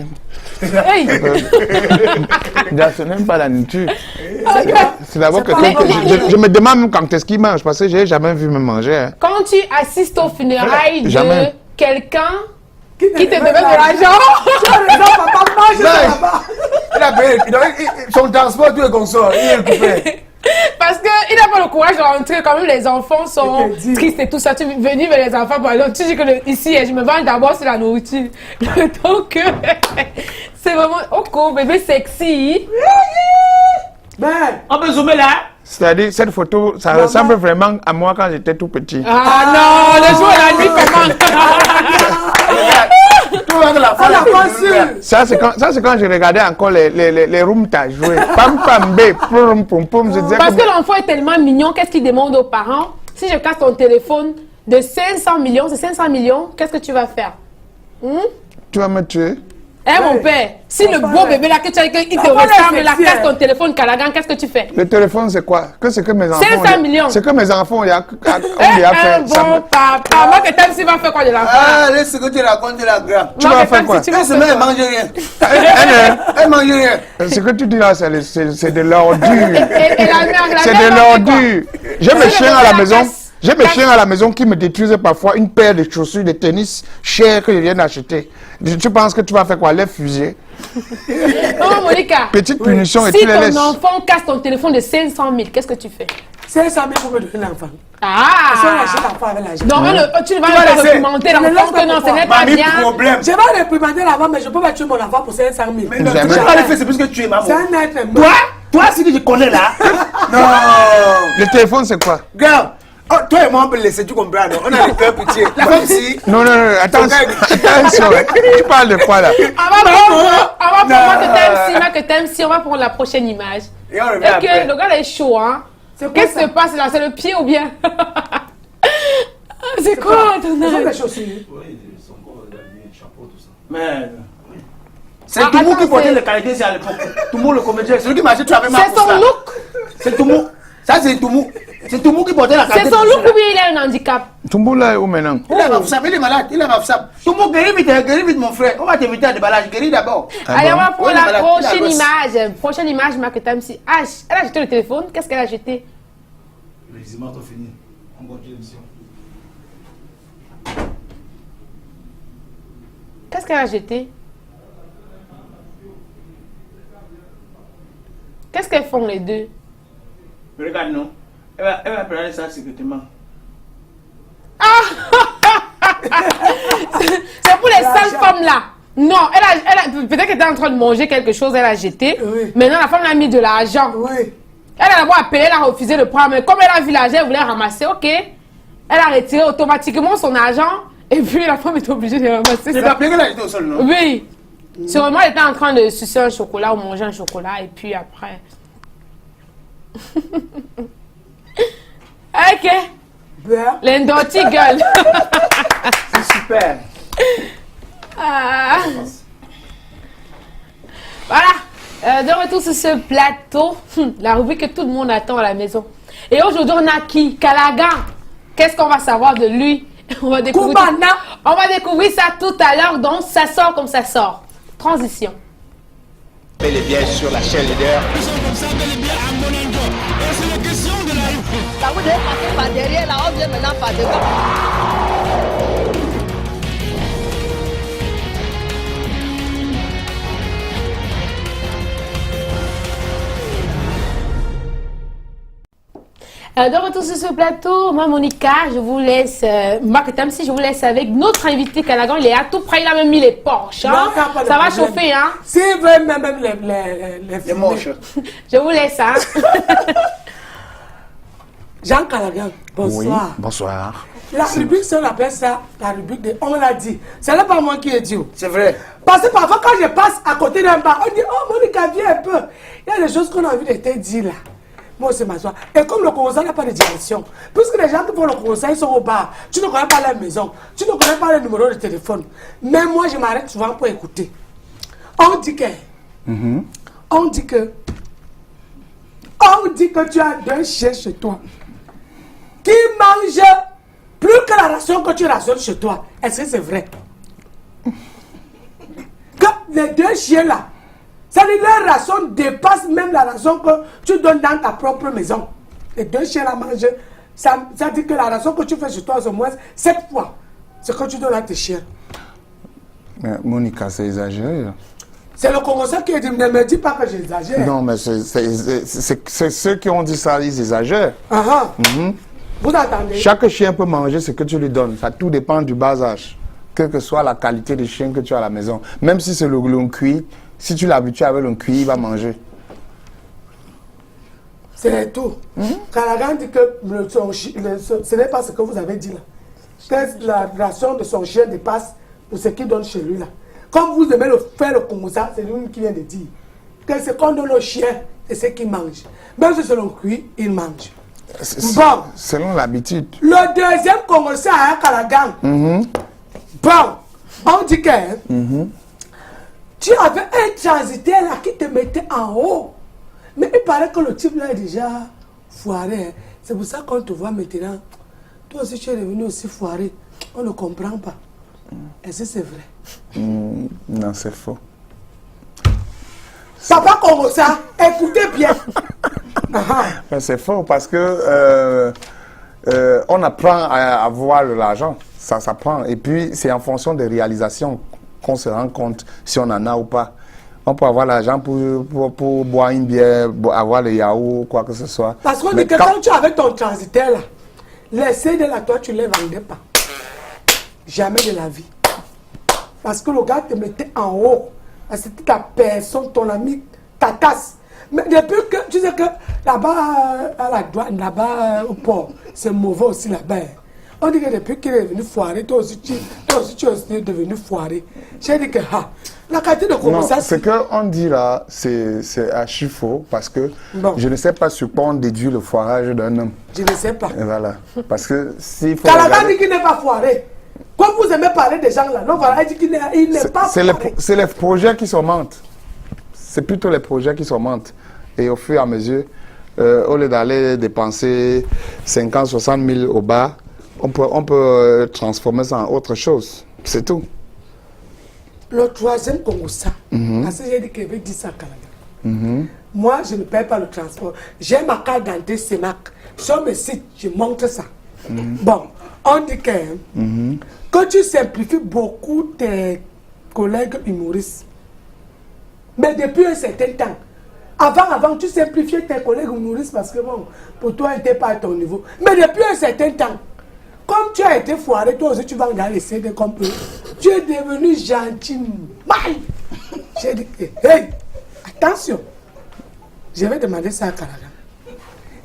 Jasso n'aime pas la nourriture. C'est d'abord que je me demande même quand est-ce qu'il mange, parce que je n'ai jamais vu me manger. Hein. Quand tu assistes aux funérailles de quelqu'un qui te devait de l'argent, papa mange là-bas. Il a payé. Son transport, tout est consort. Il est coupé. Parce qu'il n'a pas le courage de rentrer, quand même les enfants sont tristes et tout ça. Tu es venu vers les enfants, tu dis que ici, je me vends d'abord sur la nourriture. Donc, c'est vraiment, oh cool, bébé sexy. On peut zoomer là? C'est-à-dire, cette photo, ça ressemble vraiment à moi quand j'étais tout petit. Ah non, le jour et la nuit, Ça, c'est quand je regardais encore les rooms t'as joué. Pam pam bé, pum pum pum. Parce que l'enfant est tellement mignon, qu'est-ce qu'il demande aux parents? Si je casse ton téléphone de 500 millions, c'est 500 millions, qu'est-ce que tu vas faire? Tu vas me tuer? Mon père, si le beau bébé là que tu as, il te ressemble, là, casse ton téléphone, Calagan, qu'est-ce que tu fais? Le téléphone, c'est quoi? C'est que mes enfants. 500 millions. C'est que mes enfants, on y a fait. Bon, papa, moi que t'aimes, si va faire quoi de l'enfant? Ah, laisse ce que tu racontes de la grande. Tu vas faire quoi? Elle mange rien. Elle mange rien. Ce que tu dis là, c'est de l'ordure. C'est de l'ordure. J'ai mes chiens à la maison. J'ai mes chiens à la maison qui me détruisent parfois une paire de chaussures de tennis chères que je viens d'acheter. Tu penses que tu vas faire quoi? Les fusiller? Non, Monica. Petite punition et tu les laisses. Si ton enfant casse ton téléphone de 500 000, qu'est-ce que tu fais? 500 000 pour me donner l'enfant. Ah! Si on achète l'enfant avec l'argent. Non, tu vas pas réprimander l'enfant que non, ce n'est pas bien. Je vais réprimander l'enfant, mais je peux pas tuer mon enfant pour 500 000. Mais non, tu vas le faire, c'est plus que tu es maman. C'est un être. Toi, si tu connais là. Non! Le téléphone, c'est quoi? Regarde. Oh, toi et moi, on peut le laisser, tu comprends, non? On a le cœur petit. La femme ici. Non, attention. Tu parles de quoi là? On va prendre que t'aimes si, on va prendre la prochaine image. Et on revient après. Le gars est chaud, hein? Qu'est-ce qui se passe là? C'est le pied ou bien? C'est quoi ton âge? Les chaussures. Oui, son corps, le chapeau, tout ça. Mais. C'est Toumou qui portait les qualités à l'époque. Toumou le comédien. Celui qui m'a acheté, tu avais marre. C'est son look. C'est Toumou. Ça, c'est Toumou. C'est Toumou qui portait la qualité. C'est son look ou bien il a un handicap? Toumou là est où maintenant? Il a Mafsab, il est malade. Il a Mafsab. Toumou, guéris vite mon frère. On va t'inviter à déballage. Guéris d'abord. Allez, on va prendre la prochaine image. Prochaine image, Marketam si. Elle a jeté le téléphone. Qu'est-ce qu'elle a jeté? Les images ont fini. On continue l'émission. Qu'est-ce qu'elle a jeté? Qu'est-ce qu'elles font les deux? Regarde, non. Elle va prendre ça secrètement. C'est pour les 5 femmes là. Non, peut-être qu'elle était en train de manger quelque chose, elle a jeté. Oui. Maintenant, la femme a mis de l'argent. Oui. Elle a d'abord appelé, elle a refusé de prendre. Mais comme elle a vu l'argent, elle voulait ramasser, ok. Elle a retiré automatiquement son argent. Et puis la femme est obligée de ramasser. Tu n'as pas qu'elle a jeté au sol, non? Oui. Sûrement, elle était en train de sucer un chocolat ou manger un chocolat. Et puis après. Ok. L'endorti gueule. C'est super. Ah. Voilà. De retour sur ce plateau, la rubrique que tout le monde attend à la maison. Et aujourd'hui, on a qui? Kalagan. Qu'est-ce qu'on va savoir de lui? On va découvrir ça tout à l'heure. Donc, ça sort comme ça sort. Transition. Bel et bien sur la chaîne leader. Ça vous devez passer par derrière, là, on vient maintenant par devant. De retour sur ce plateau, moi Monica, je vous laisse, Marc Tamsi, je vous laisse avec notre invité Kalagan. Il est à tout près, il a même mis les Porsche. Hein? Ça va chauffer, hein? S'il veut même les moches. Je vous laisse, hein? Jean Kalagan, bonsoir. Oui, bonsoir. La rubrique, on appelle ça la rubrique de on l'a dit. Ce n'est pas moi qui ai dit. C'est vrai. Parce que parfois, quand je passe à côté d'un bar, on dit oh Monica, viens un peu. Il y a des choses qu'on a envie de te dire là. Moi, c'est m'asseoir. Et comme le conseil n'a pas de direction, puisque les gens qui font le conseil sont au bar, tu ne connais pas la maison, tu ne connais pas le numéro de téléphone. Mais moi, je m'arrête souvent pour écouter. On dit que tu as 2 chiens chez toi qui mangent plus que la ration que tu rationnes chez toi. Est-ce que c'est vrai? Que les 2 chiens là, c'est-à-dire leur ration dépasse même la ration que tu donnes dans ta propre maison. Les 2 chiens à manger, ça dit que la ration que tu fais chez toi, c'est au moins 7 fois ce que tu donnes à tes chiens. Monica, c'est exagéré. C'est le Congolais qui dit, ne me dis pas que j'exagère. Non, mais c'est ceux qui ont dit ça, ils exagèrent. Vous entendez? Chaque chien peut manger ce que tu lui donnes. Ça tout dépend du bas âge. Quelle que soit la qualité de chien que tu as à la maison. Même si c'est le long cuit, si tu l'habitues avec le cuit, il va manger. C'est tout. Kalagan dit que ce n'est pas ce que vous avez dit là. Que la ration de son chien dépasse de ce qu'il donne chez lui là. Comme vous aimez faire le Congosa, c'est lui qui vient de dire que ce qu'on donne au chien, c'est ce qu'il mange. Même si c'est le cuit, il mange. Bon. Selon l'habitude. Le deuxième Congosa à Kalagan. Bon, on dit que tu avais un transitaire là qui te mettait en haut. Mais il paraît que le type là est déjà foiré. C'est pour ça qu'on te voit maintenant. Toi aussi tu es devenu aussi foiré. On ne comprend pas. Est-ce que c'est vrai? Non, c'est faux. Papa Congosa, écoutez bien. C'est faux parce que on apprend à avoir de l'argent. Ça s'apprend. Et puis, c'est en fonction des réalisations qu'on se rend compte si on en a ou pas. On peut avoir l'argent pour boire une bière, avoir le yaourt, quoi que ce soit. Parce qu'on dit que quand tu avais ton transitaire là, les CD là, toi, tu ne les vendais pas. Jamais de la vie. Parce que le gars te mettait en haut. C'était ta personne, ton ami, ta tasse. Mais depuis que tu sais que là-bas, à la douane, là-bas au port, c'est mauvais aussi là-bas. On dit que depuis qu'il est devenu foiré, toi aussi tu es devenu foiré. J'ai dit que la qualité de comment ça. Ce qu'on dit là, c'est archi faux parce que je ne sais pas sur quoi on déduit le foirage d'un homme. Je ne sais pas. Et voilà. Parce que s'il faut. Kalagan dit qu'il n'est pas foiré. Comme vous aimez parler des gens là, non, voilà, il dit qu'il n'est pas foiré. C'est les projets qui s'augmentent. C'est plutôt les projets qui s'augmentent. Et au fur et à mesure, au lieu d'aller dépenser 50, 60 000 au bas, on peut transformer ça en autre chose. C'est tout. Le troisième Congosa, parce que j'ai dit qu'il avait dit ça à Kalagan. Moi, je ne paye pas le transport. J'ai ma carte d'identité CEMAC. Sur mes sites, je montre ça. Bon, on dit que tu simplifies beaucoup tes collègues humoristes. Mais depuis un certain temps. Avant, tu simplifiais tes collègues humoristes parce que bon, pour toi, ils n'étaient pas à ton niveau. Mais depuis un certain temps, comme tu as été foiré, toi aussi, tu vas regarder les CD comme eux. Tu es devenu gentil. Mal. J'ai dit, hey, attention. Je vais demander ça à Kalagan.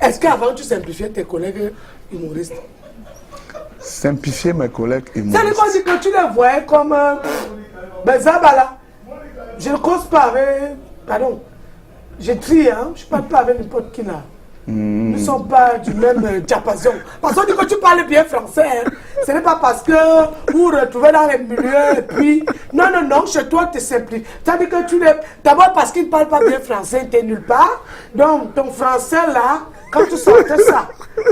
Est-ce qu'avant, tu simplifiais tes collègues humoristes? Simplifier mes collègues humoristes. Ça veut dire que tu les voyais comme... ben Zabala. Je ne cause pas avec... Pardon. Je trie, hein. Je ne parle pas avec n'importe qui là. Nous ne sommes pas du même diapason. Parce qu'on dit que tu parles bien français. Hein. Ce n'est pas parce que vous vous retrouvez dans les milieux et puis... Non, chez toi, tu simplifies. C'est-à-dire que tu les... D'abord parce qu'ils ne parlent pas bien français, tu n'es nulle part. Donc, ton français là, quand tu sortais ça,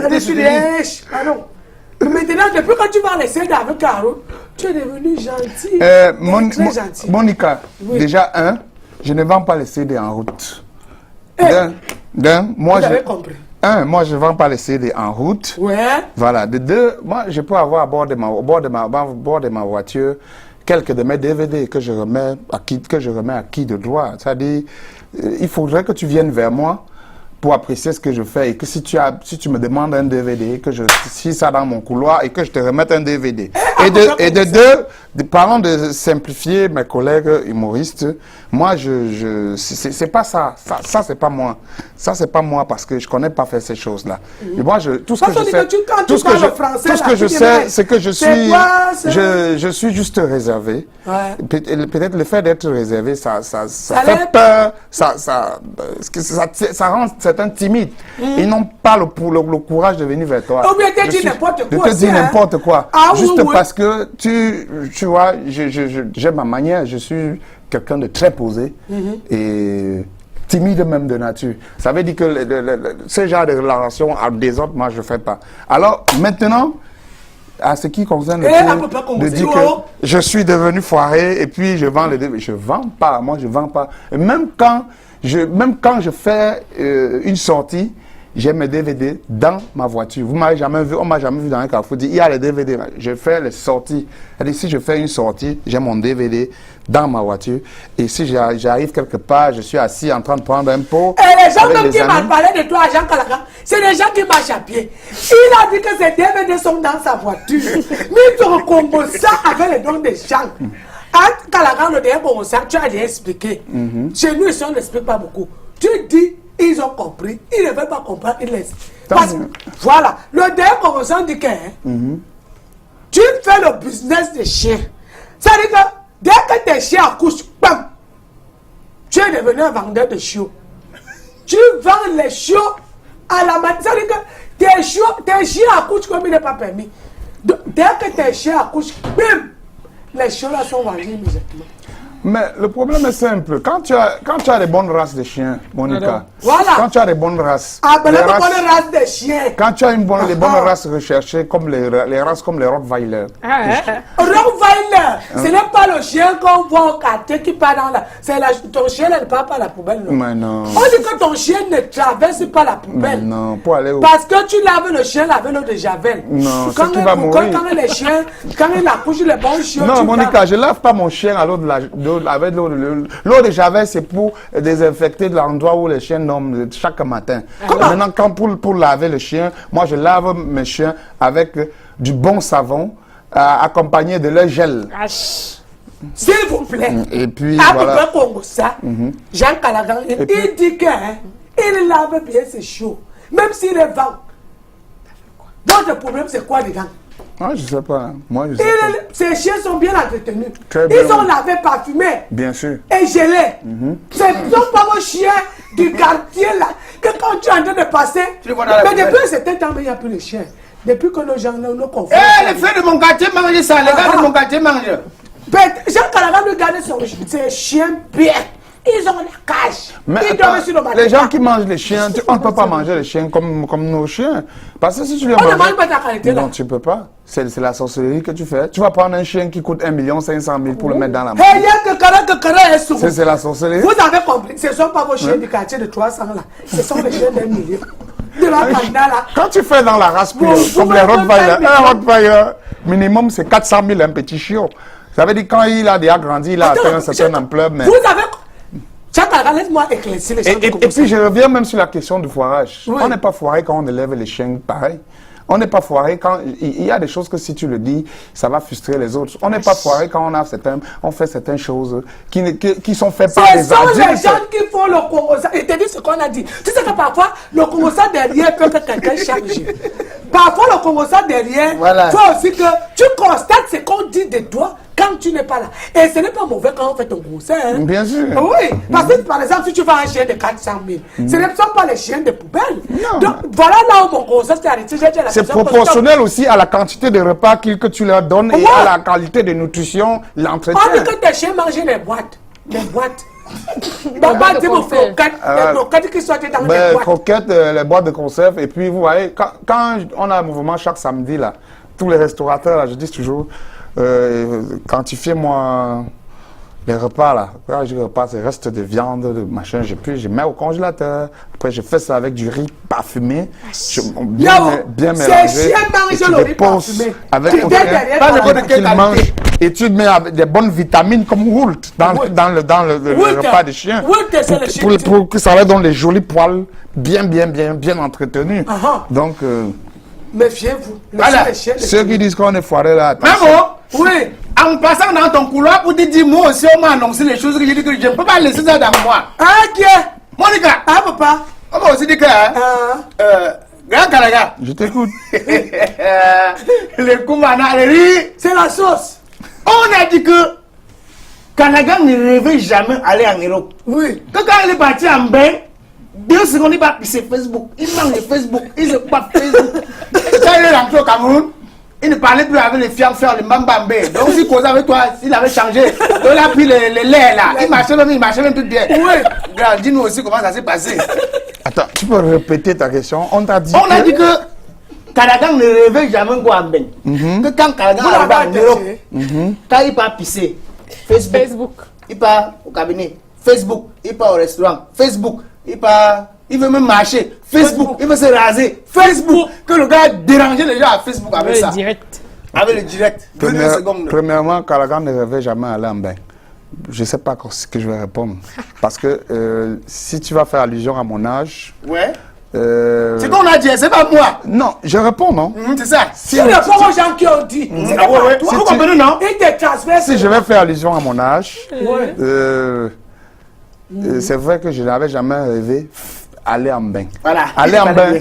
tu dis, pardon. Mais maintenant, depuis que tu vas laisser avec Caro, tu es devenu gentil. Très gentil. Monica, oui. Déjà, je ne vends pas les CD en route. Moi, je ne vends pas les CD en route. Ouais. Voilà. De deux, moi, je peux avoir à bord de ma voiture quelques de mes DVD que je remets à qui de droit. C'est-à-dire, il faudrait que tu viennes vers moi pour apprécier ce que je fais et que si tu me demandes un DVD, que je suis ça dans mon couloir et que je te remette un DVD. Parlant de simplifier mes collègues humoristes, moi, c'est pas ça. Ça, c'est pas moi. Ça, c'est pas moi parce que je connais pas faire ces choses-là. Et moi, tout ce que je sais, c'est que je suis juste réservé. Ouais. Peut-être le fait d'être réservé, ça fait peur, ça rend certains timides. Ils n'ont pas le courage de venir vers toi. Ou bien de dire n'importe quoi. De te dire n'importe quoi. Juste parce que tu vois, j'ai ma manière, je suis quelqu'un de très posé et timide même de nature. Ça veut dire que ce genre de relation à des autres, moi je ne fais pas. Alors maintenant, à ce qui concerne le fait de dire que je suis devenu foiré et puis je vends les DVD. Je ne vends pas, moi je ne vends pas. Et même quand je fais une sortie, j'ai mes DVD dans ma voiture. Vous m'avez jamais vu, on m'a jamais vu dans un carrefour dire il y a les DVD. Je fais les sorties. C'est-à-dire, si je fais une sortie, j'ai mon DVD dans ma voiture. Et si j'arrive quelque part, je suis assis en train de prendre un pot. Et les gens même qui m'ont parlé de toi, Jean Calagan, c'est des gens qui marchent à pied. Il a dit que ces DVD sont dans sa voiture. Mais tu recomposes ça avec les dons des gens. À Calagan, le dernier bon ça, tu as déjà expliqué. Chez nous, ici, on n'explique pas beaucoup. Tu dis. Ils ont compris, ils ne veulent pas comprendre, ils laissent. Voilà, le dernier commerçant dit que tu fais le business des chiens. C'est-à-dire que dès que tes chiens accouchent, bam, tu es devenu un vendeur de chiots. Tu vends les chiots à la main. C'est-à-dire que tes chiens accouchent comme il n'est pas permis. Dès que tes chiens accouchent, bim, les chiots là sont vendus immédiatement. Mais le problème est simple. Quand tu as des bonnes races de chiens, Monica, voilà. Quand tu as des bonnes races, bonnes races de chiens. Quand tu as des bonnes races recherchées, comme les races comme les Rottweiler. Rottweiler, ce n'est pas le chien qu'on voit au quartier qui part dans la... Ton chien ne part pas à la poubelle. Non. Mais non. On dit que ton chien ne traverse pas la poubelle. Mais non, pour aller où? Parce que tu laves le chien avec l'eau de Javel. Non, quand tu vas mourir. Quand les chiens, quand il accouche les bons chiens. Non, Monica, je ne lave pas mon chien à l'eau avec l'eau de Javel, c'est pour désinfecter l'endroit où les chiens dorment chaque matin. Maintenant, pour laver le chien, moi je lave mes chiens avec du bon savon accompagné de leur gel. S'il vous plaît. Et puis voilà. Ça, Jean Calagan, il dit qu'il lave bien ses chiots, même s'il est vent. Donc le problème c'est quoi dedans? Ah, je sais pas. Moi, je sais pas. Ces chiens sont bien entretenus. Très bien. Ils sont lavés, parfumés. Bien sûr. Et gelés. Ce ne sont pas vos chiens du quartier là. Que quand tu es en train de passer. Mais depuis un certain temps, il n'y a plus de chiens. Depuis que nos gens nous confondent. Les frères de mon quartier mangent ça. Les gars de mon quartier mangent. Jean Calagan nous garde ses chiens bien. Ils ont la cage. Mais attends, les gens qui mangent les chiens, on ne peut pas manger les chiens comme nos chiens. Parce que si tu les manges... On ne mange pas ta qualité là. Non, tu ne peux pas. C'est la sorcellerie que tu fais. Tu vas prendre un chien qui coûte 1 500 000 pour le mettre dans la main. C'est la sorcellerie. Vous avez compris. Ce ne sont pas vos chiens du quartier de 300 là. Ce sont les chiens d'un million. De la là. Quand tu fais dans la race pure, comme les Rottweiler, un Rottweiler, minimum c'est 400 000 un petit chiot. Ça veut dire quand il a déjà grandi, il a atteint un certain ampleur. Mais... Vous avez... Laisse-moi éclaircir les gens. Et puis je reviens même sur la question du foirage. Oui. On n'est pas foiré quand on élève les chiens pareil. On n'est pas foiré quand il y a des choses que si tu le dis, ça va frustrer les autres. On n'est pas foiré quand on fait certaines choses qui sont faites par des adultes. Ce sont les gens qui font le Congo-ça. Et te dis ce qu'on a dit. Tu sais que parfois, le Congo-ça derrière peut que quelqu'un change. Parfois, le Congo-ça derrière, toi aussi que tu constates ce qu'on dit de toi quand tu n'es pas là. Et ce n'est pas mauvais quand on fait ton Congo-ça. Hein? Bien sûr. Oui, parce que par exemple, si tu vas un chien de 400 000, ce ne sont pas les chiens de poubelle. Non. Donc, voilà là où mon Congo-ça s'est arrêté. C'est proportionnel aussi à la quantité de repas que tu leur donnes et à la qualité de nutrition, l'entretien. On dit que tes chiens mangent les boîtes. Les boîtes. Donc, pas dire vos croquettes qui sont dans les boîtes. Croquettes, les boîtes de conserve. Et puis, vous voyez, quand on a un mouvement chaque samedi, là, tous les restaurateurs, là, je dis toujours, quantifiez-moi les repas, là. Quand je repas, c'est reste de viande, de machin, je mets au congélateur. Après, je fais ça avec du riz parfumé, bien mélangé. Ces chiens mangent le riz parfumé. Avec qu'ils mangent. Et tu mets des bonnes vitamines comme Wolt dans le repas des chiens. Pour que ça leur donne les jolis poils bien entretenus. Donc... méfiez-vous. Voilà. Ceux qui disent qu'on est foiré là. Maman, oui. En passant dans ton couloir pour te dire, moi aussi, on m'a annoncé les choses que j'ai dit que je ne peux pas laisser ça dans moi. Ah, qui est Monica. Ah, papa. On m'a aussi dit que. Grand Kalaga. Je t'écoute. Le Koumana, le riz. C'est la sauce. On a dit que Kalaga ne rêvait jamais aller en Europe. Oui. Que quand il est parti en bain, 2 secondes, il va pisser Facebook. Il mange Facebook. Il se passe Facebook. Quand il est rentré au Cameroun, il ne parlait plus avec les fiers faire le Mbambambé. Donc, s'il causait avec toi, il avait changé. Donc, il a pris les laits là. Il marchait même tout bien. Oui. Dis-nous aussi comment ça s'est passé. Attends, tu peux répéter ta question? On t'a dit a dit que Kalagan ne rêvait jamais quoi en bain. Que quand Kalagan arrive en Europe, quand il part pisser, Facebook. Il part au cabinet. Facebook. Il part au restaurant. Facebook. Il veut même marcher. Facebook. Il veut se raser. Facebook. Que le gars dérangeait les gens à Facebook avec ça. Direct. Avec le direct. Premièrement, Kalagan ne rêvait jamais aller en bain. Je ne sais pas ce que je vais répondre. Parce que si tu vas faire allusion à mon âge... Ouais. C'est qu'on a dit, c'est pas moi. Non, je réponds, non. C'est ça. Si tu réponds aux gens qui ont dit, c'est pas toi. Vous comprenez, non? Ils te transmettent. Si je vais faire allusion à mon âge, c'est vrai que je n'avais jamais rêvé aller en bain. Voilà. Aller en bain.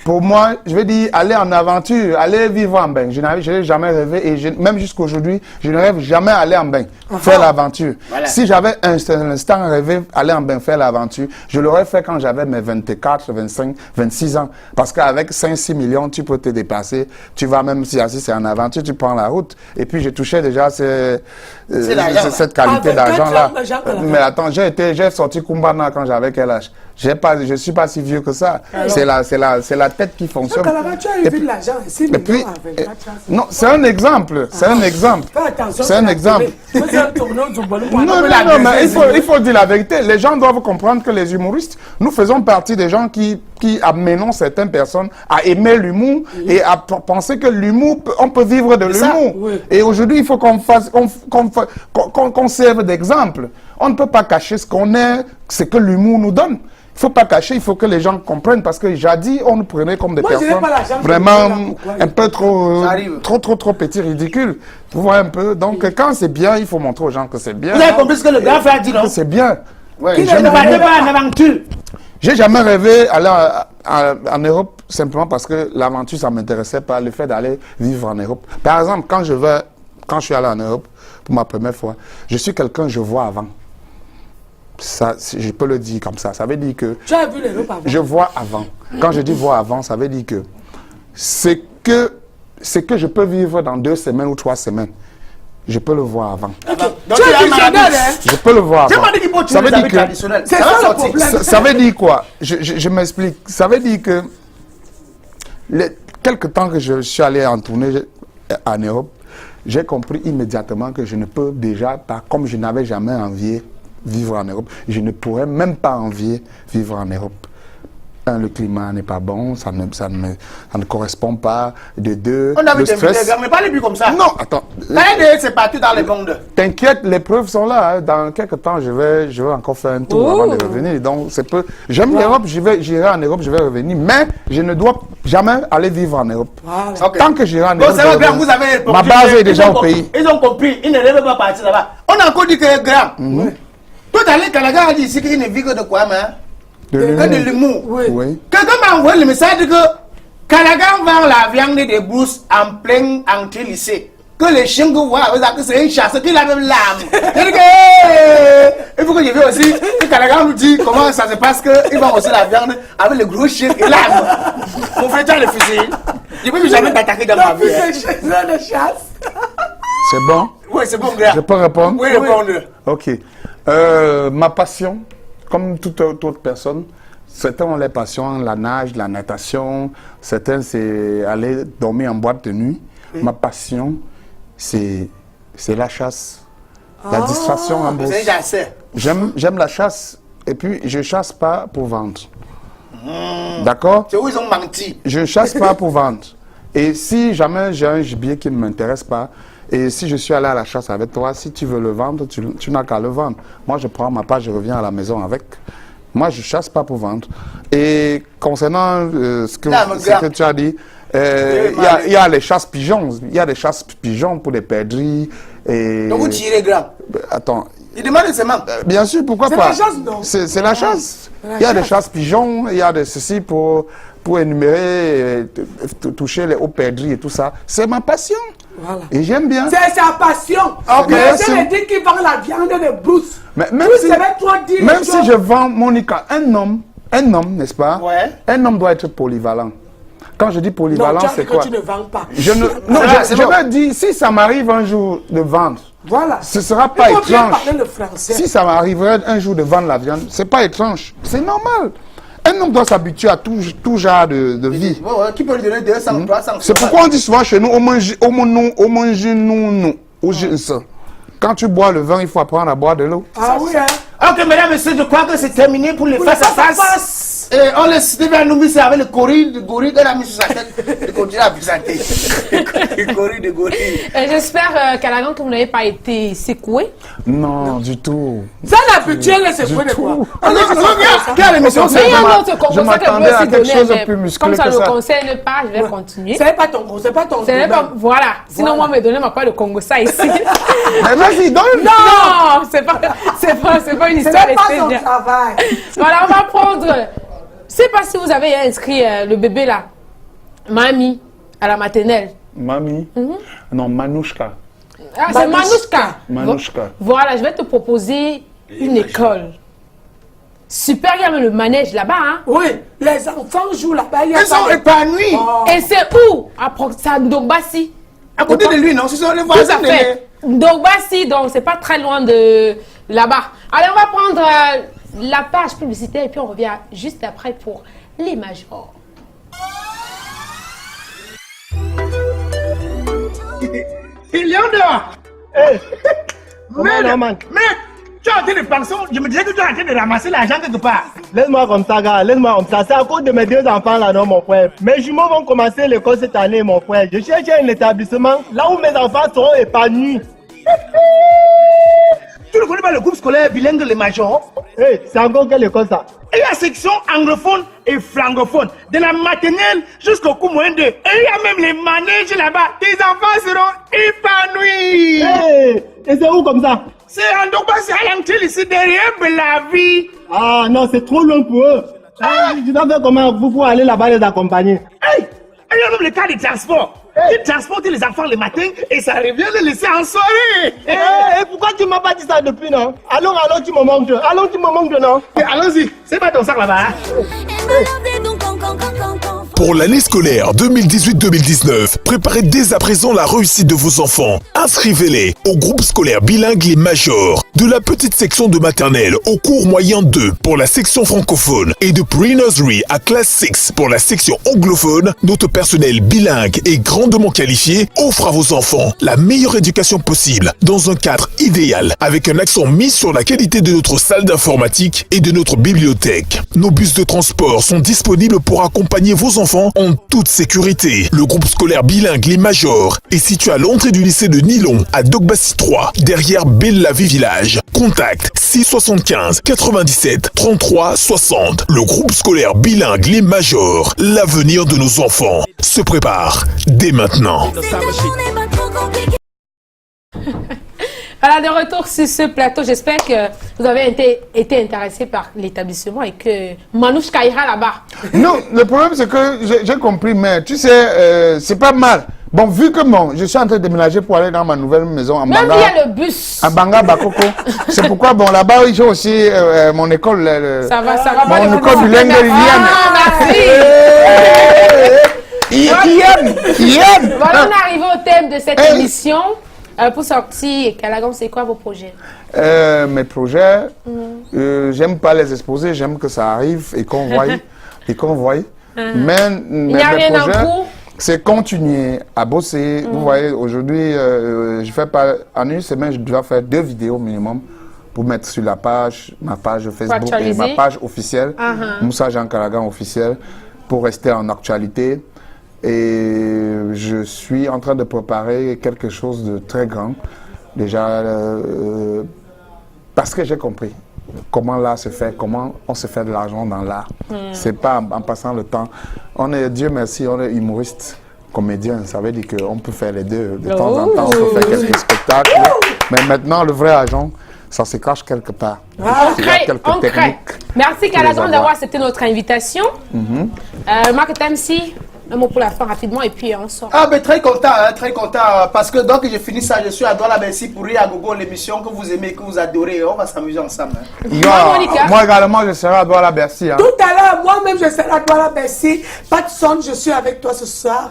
Pour moi, je vais dire aller en aventure, aller vivre en bain. Je n'ai jamais rêvé et même jusqu'à aujourd'hui, je ne rêve jamais aller en bain, faire l'aventure. Voilà. Si j'avais un instant rêvé aller en bain, faire l'aventure, je l'aurais fait quand j'avais mes 24, 25, 26 ans. Parce qu'avec 5-6 millions, tu peux te déplacer. Tu vas même, si c'est en aventure, tu prends la route. Et puis, j'ai touché déjà cette qualité d'argent-là. Mais attends, j'ai sorti Kumbana quand j'avais quel âge? Je ne suis pas si vieux que ça. C'est la tête qui fonctionne. Tu as vu l'argent, 6 millions à 24 ans. Non, c'est un exemple. C'est un exemple. Fais attention. C'est un exemple. Non, mais il faut dire la vérité. Les gens doivent comprendre que les humoristes, nous faisons partie des gens qui amenons certaines personnes à aimer l'humour et à penser que l'humour, on peut vivre de l'humour. Oui. Et aujourd'hui, il faut qu'on serve d'exemple. On ne peut pas cacher ce qu'on est, ce que l'humour nous donne. Il ne faut pas cacher, il faut que les gens comprennent parce que jadis, on nous prenait comme des personnes vraiment un peu trop petits, ridicules. Vous voyez un peu. Donc, quand c'est bien, il faut montrer aux gens que c'est bien. Vous avez compris ce que le grand frère dit, non? C'est bien. Ouais, il ne partait pas en aventure. J'ai jamais rêvé aller en Europe simplement parce que l'aventure, ça ne m'intéressait pas, le fait d'aller vivre en Europe. Par exemple, quand je suis allé en Europe pour ma première fois, je suis quelqu'un, je vois avant. Ça, je peux le dire comme ça. Ça veut dire que... Tu as vu l'Europe avant? Je vois avant. Quand je dis voir avant, ça veut dire que c'est que je peux vivre dans 2 semaines ou 3 semaines. Je peux le voir avant. Okay. Donc, tu es traditionnel, hein? Je peux le voir avant. Ça veut dire que... C'est ça le problème. Ça veut dire quoi? Je m'explique. Ça veut dire que quelque temps que je suis allé en tournée en Europe, j'ai compris immédiatement que je ne peux déjà pas, comme je n'avais jamais envié vivre en Europe, je ne pourrais même pas envier vivre en Europe. le climat n'est pas bon, ça ne correspond pas. De deux, on a vu le des stress. vidéos, mais pas les plus comme ça. Non, attends. C'est partout dans le monde. T'inquiète, les preuves sont là. Hein. Dans quelques temps, je vais encore faire un tour avant de revenir. Donc, c'est peu. J'aime l'Europe, j'irai en Europe, je vais revenir. Mais je ne dois jamais aller vivre en Europe. Okay. Tant que j'irai en Europe, ça va bien, vous avez ma base est déjà au pays. Ils ont compris, ils ne rêvent pas partir là-bas. On a encore dit que est grand. Tout à l'heure, Kalaga a dit ici qu'il ne vit que de quoi, hein? De l'humour. Oui. Quelqu'un m'a envoyé le message que Kalaga vend la viande des brousses en plein entrée-lycée. Que les chiens que vous voyez, c'est une chasse qui a même l'âme. Il faut que je vienne aussi. Que Kalaga nous dit comment ça se passe, qu'il vend aussi la viande avec le gros chien et l'âme. Mon frère, tu as le fusil. Je ne peux jamais t'attaquer dans ma vie. de chasse. C'est bon? Oui, c'est bon, gars. Je peux répondre? Oui, répondre. Ok. Ma passion, comme toute autre personne, certains ont les passions, la nage, la natation, certains c'est aller dormir en boîte de nuit. Ma passion, c'est la chasse, la distraction en brousse. J'aime la chasse et puis je chasse pas pour vendre. D'accord? C'est où ils ont menti. Je ne chasse pas pour vendre. Et si jamais j'ai un gibier qui ne m'intéresse pas, et si je suis allé à la chasse avec toi, si tu veux le vendre, tu n'as qu'à le vendre. Moi, je prends ma part, je reviens à la maison avec. Moi, je ne chasse pas pour vendre. Et concernant ce que tu as dit, il y a les chasses pigeons. Il y a des chasses pigeons pour les perdrix. Et... Donc vous tirez grand. Attends. Il demande seulement. Bien sûr, pourquoi pas? C'est la chasse, non? C'est la chasse. Il y a des chasses pigeons, il y a de ceci pour énumérer, toucher les hauts perdrix et tout ça. C'est ma passion. Voilà. Et j'aime bien. C'est sa passion. Okay. Je dit qu'il vend la viande de brousse. Mais même si je vends Monica, un homme, n'est-ce pas? Ouais. Un homme doit être polyvalent. Quand je dis polyvalent, c'est quoi? Tu ne vends pas. Je me dis, si ça m'arrive un jour de vendre, voilà. Ce ne sera pas étrange. Le français. Si ça m'arriverait un jour de vendre la viande, c'est pas étrange. C'est normal. Un homme doit s'habituer à tout genre de vie. Qui peut lui donner 200, 300? C'est pourquoi on dit souvent chez nous, quand tu bois le vin, il faut apprendre à boire de l'eau. Ah oui, hein? Ok, mesdames, messieurs, je crois que c'est terminé pour les face à face. Et on laisse Steven Anoumisi avec le gorille qu'elle a mis sur sa tête. Il continue à présenter. Le gorille de gorille. J'espère, Kalagan, que vous n'avez pas été secoué. Non, du tout. Ça l'habitué, elle s'est secoué de quoi? Quelle émission c'est? Mais il y a un autre concours je m'attendais à quelque chose de plus musclé comme ça que ne le concerne pas, je vais continuer. C'est pas ton gros, c'est pas ton pas, voilà. Sinon, moi, me donner ma part de Congo, ça ici. Mais vas-y, donne. Non, c'est pas une histoire. C'est pas son travail. Voilà, on va prendre... Je ne sais pas si vous avez inscrit le bébé là, Mamie, à la maternelle. Mamie? Non, Manouchka. Ah, c'est Manouchka. Manouchka. Voilà, je vais te proposer une école. Super, il y a même le manège là-bas. Hein? Oui, les enfants jouent là-bas. Ils sont épanouis. Oh. Et c'est où? C'est à Ndogbassi. À côté de lui, non? Ce sont les voisins. Tout à fait. Ndogbassi, donc c'est pas très loin de là-bas. Allez, on va prendre la page publicitaire et puis on revient juste après pour les majors. Il y en a. Mais tu as été de pension, je me disais que tu es en train de ramasser l'argent quelque part. Laisse-moi comme ça, gars, laisse-moi comme ça. C'est à cause de mes deux enfants là, non, mon frère. Mes jumeaux vont commencer l'école cette année, mon frère. Je cherche un établissement là où mes enfants seront épanouis. Tu ne connais pas le groupe scolaire bilingue Les Majors? C'est encore quelle école ça? Il y a section anglophone et francophone, de la maternelle jusqu'au cours moyen 2. Et il y a même les manèges là-bas. Tes enfants seront épanouis. Et c'est où comme ça? C'est en Ndogbassi, à l'entrée ici, derrière Belavi. Ah non, c'est trop loin pour eux. Je dois faire comment vous pour aller là-bas les accompagner? Il y a même le cas de transport. Ils transportent les enfants le matin et ça revient de laisser en soirée. Pourquoi tu m'as pas dit ça depuis, non? Allons, tu me manques. Allons, tu me manques, non? Allons-y, c'est pas ton sac là-bas. Pour l'année scolaire 2018-2019, préparez dès à présent la réussite de vos enfants. Inscrivez-les au groupe scolaire bilingue Les Majors, de la petite section de maternelle au cours moyen 2 pour la section francophone et de pre-nursery à classe 6 pour la section anglophone. Notre personnel bilingue et grandement qualifié offre à vos enfants la meilleure éducation possible dans un cadre idéal avec un accent mis sur la qualité de notre salle d'informatique et de notre bibliothèque. Nos bus de transport sont disponibles pour accompagner vos enfants en toute sécurité. Le groupe scolaire bilingue Les Majors est situé à l'entrée du lycée de Nilon à Dogbassi 3, derrière Belle-la-Vie Village. Contact 675 97 33 60. Le groupe scolaire bilingue Les Majors, l'avenir de nos enfants, se prépare dès maintenant. Voilà, de retour sur ce plateau. J'espère que vous avez été intéressé par l'établissement et que Manouchka ira là-bas. Non, le problème c'est que j'ai compris, mais tu sais, c'est pas mal. Bon, vu que je suis en train de déménager pour aller dans ma nouvelle maison en Banga. Même il y a le bus. À Banga, Bakoko. C'est pourquoi, bon, là-bas, j'ai aussi mon école. Ça va mon école du Lengue merci. Voilà, on est arrivé au thème de cette émission. Pour sortir, Calagon, c'est quoi vos projets? Mes projets, j'aime pas les exposer, j'aime que ça arrive et qu'on voie. Mais mes projets, c'est continuer à bosser. Vous voyez, aujourd'hui, je fais pas, en une semaine, je dois faire 2 vidéos minimum pour mettre sur ma page Facebook et ma page officielle, Moussa Jean Calagan officiel, pour rester en actualité. Et je suis en train de préparer quelque chose de très grand, déjà, parce que j'ai compris comment l'art se fait, comment on se fait de l'argent dans l'art. C'est pas en passant le temps. On est, Dieu merci, on est humoriste, comédien, ça veut dire qu'on peut faire les deux. De temps en temps, on peut faire quelques spectacles. Mais maintenant, le vrai argent, ça se cache quelque part. On crée. Merci Calagon d'avoir accepté notre invitation. Marc Tamsi, un mot pour la fin rapidement et puis on sort. Ah ben très content, parce que donc j'ai fini ça, je suis à Douala Bercy pour Ria Gogo, l'émission que vous aimez, que vous adorez, on va s'amuser ensemble. Moi également je serai à Douala Bercy. Tout à l'heure, moi-même je serai à Douala Bercy. Pas de son, je suis avec toi ce soir.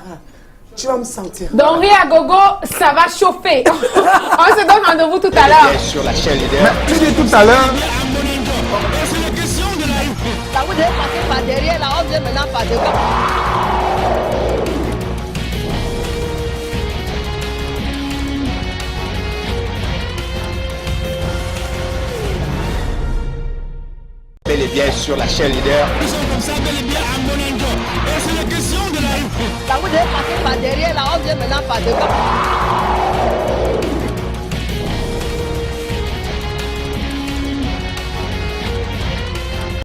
Tu vas me sentir. Donc Ria Gogo, ça va chauffer. On se donne rendez-vous tout à l'heure. Sur la chaîne leader. Tu dis tout à l'heure. Là, vous devez passer par derrière, là, on vient maintenant par devant. Bel et bien sur la chaîne leader. Là, vous devez passer par derrière, là, on vient maintenant par devant.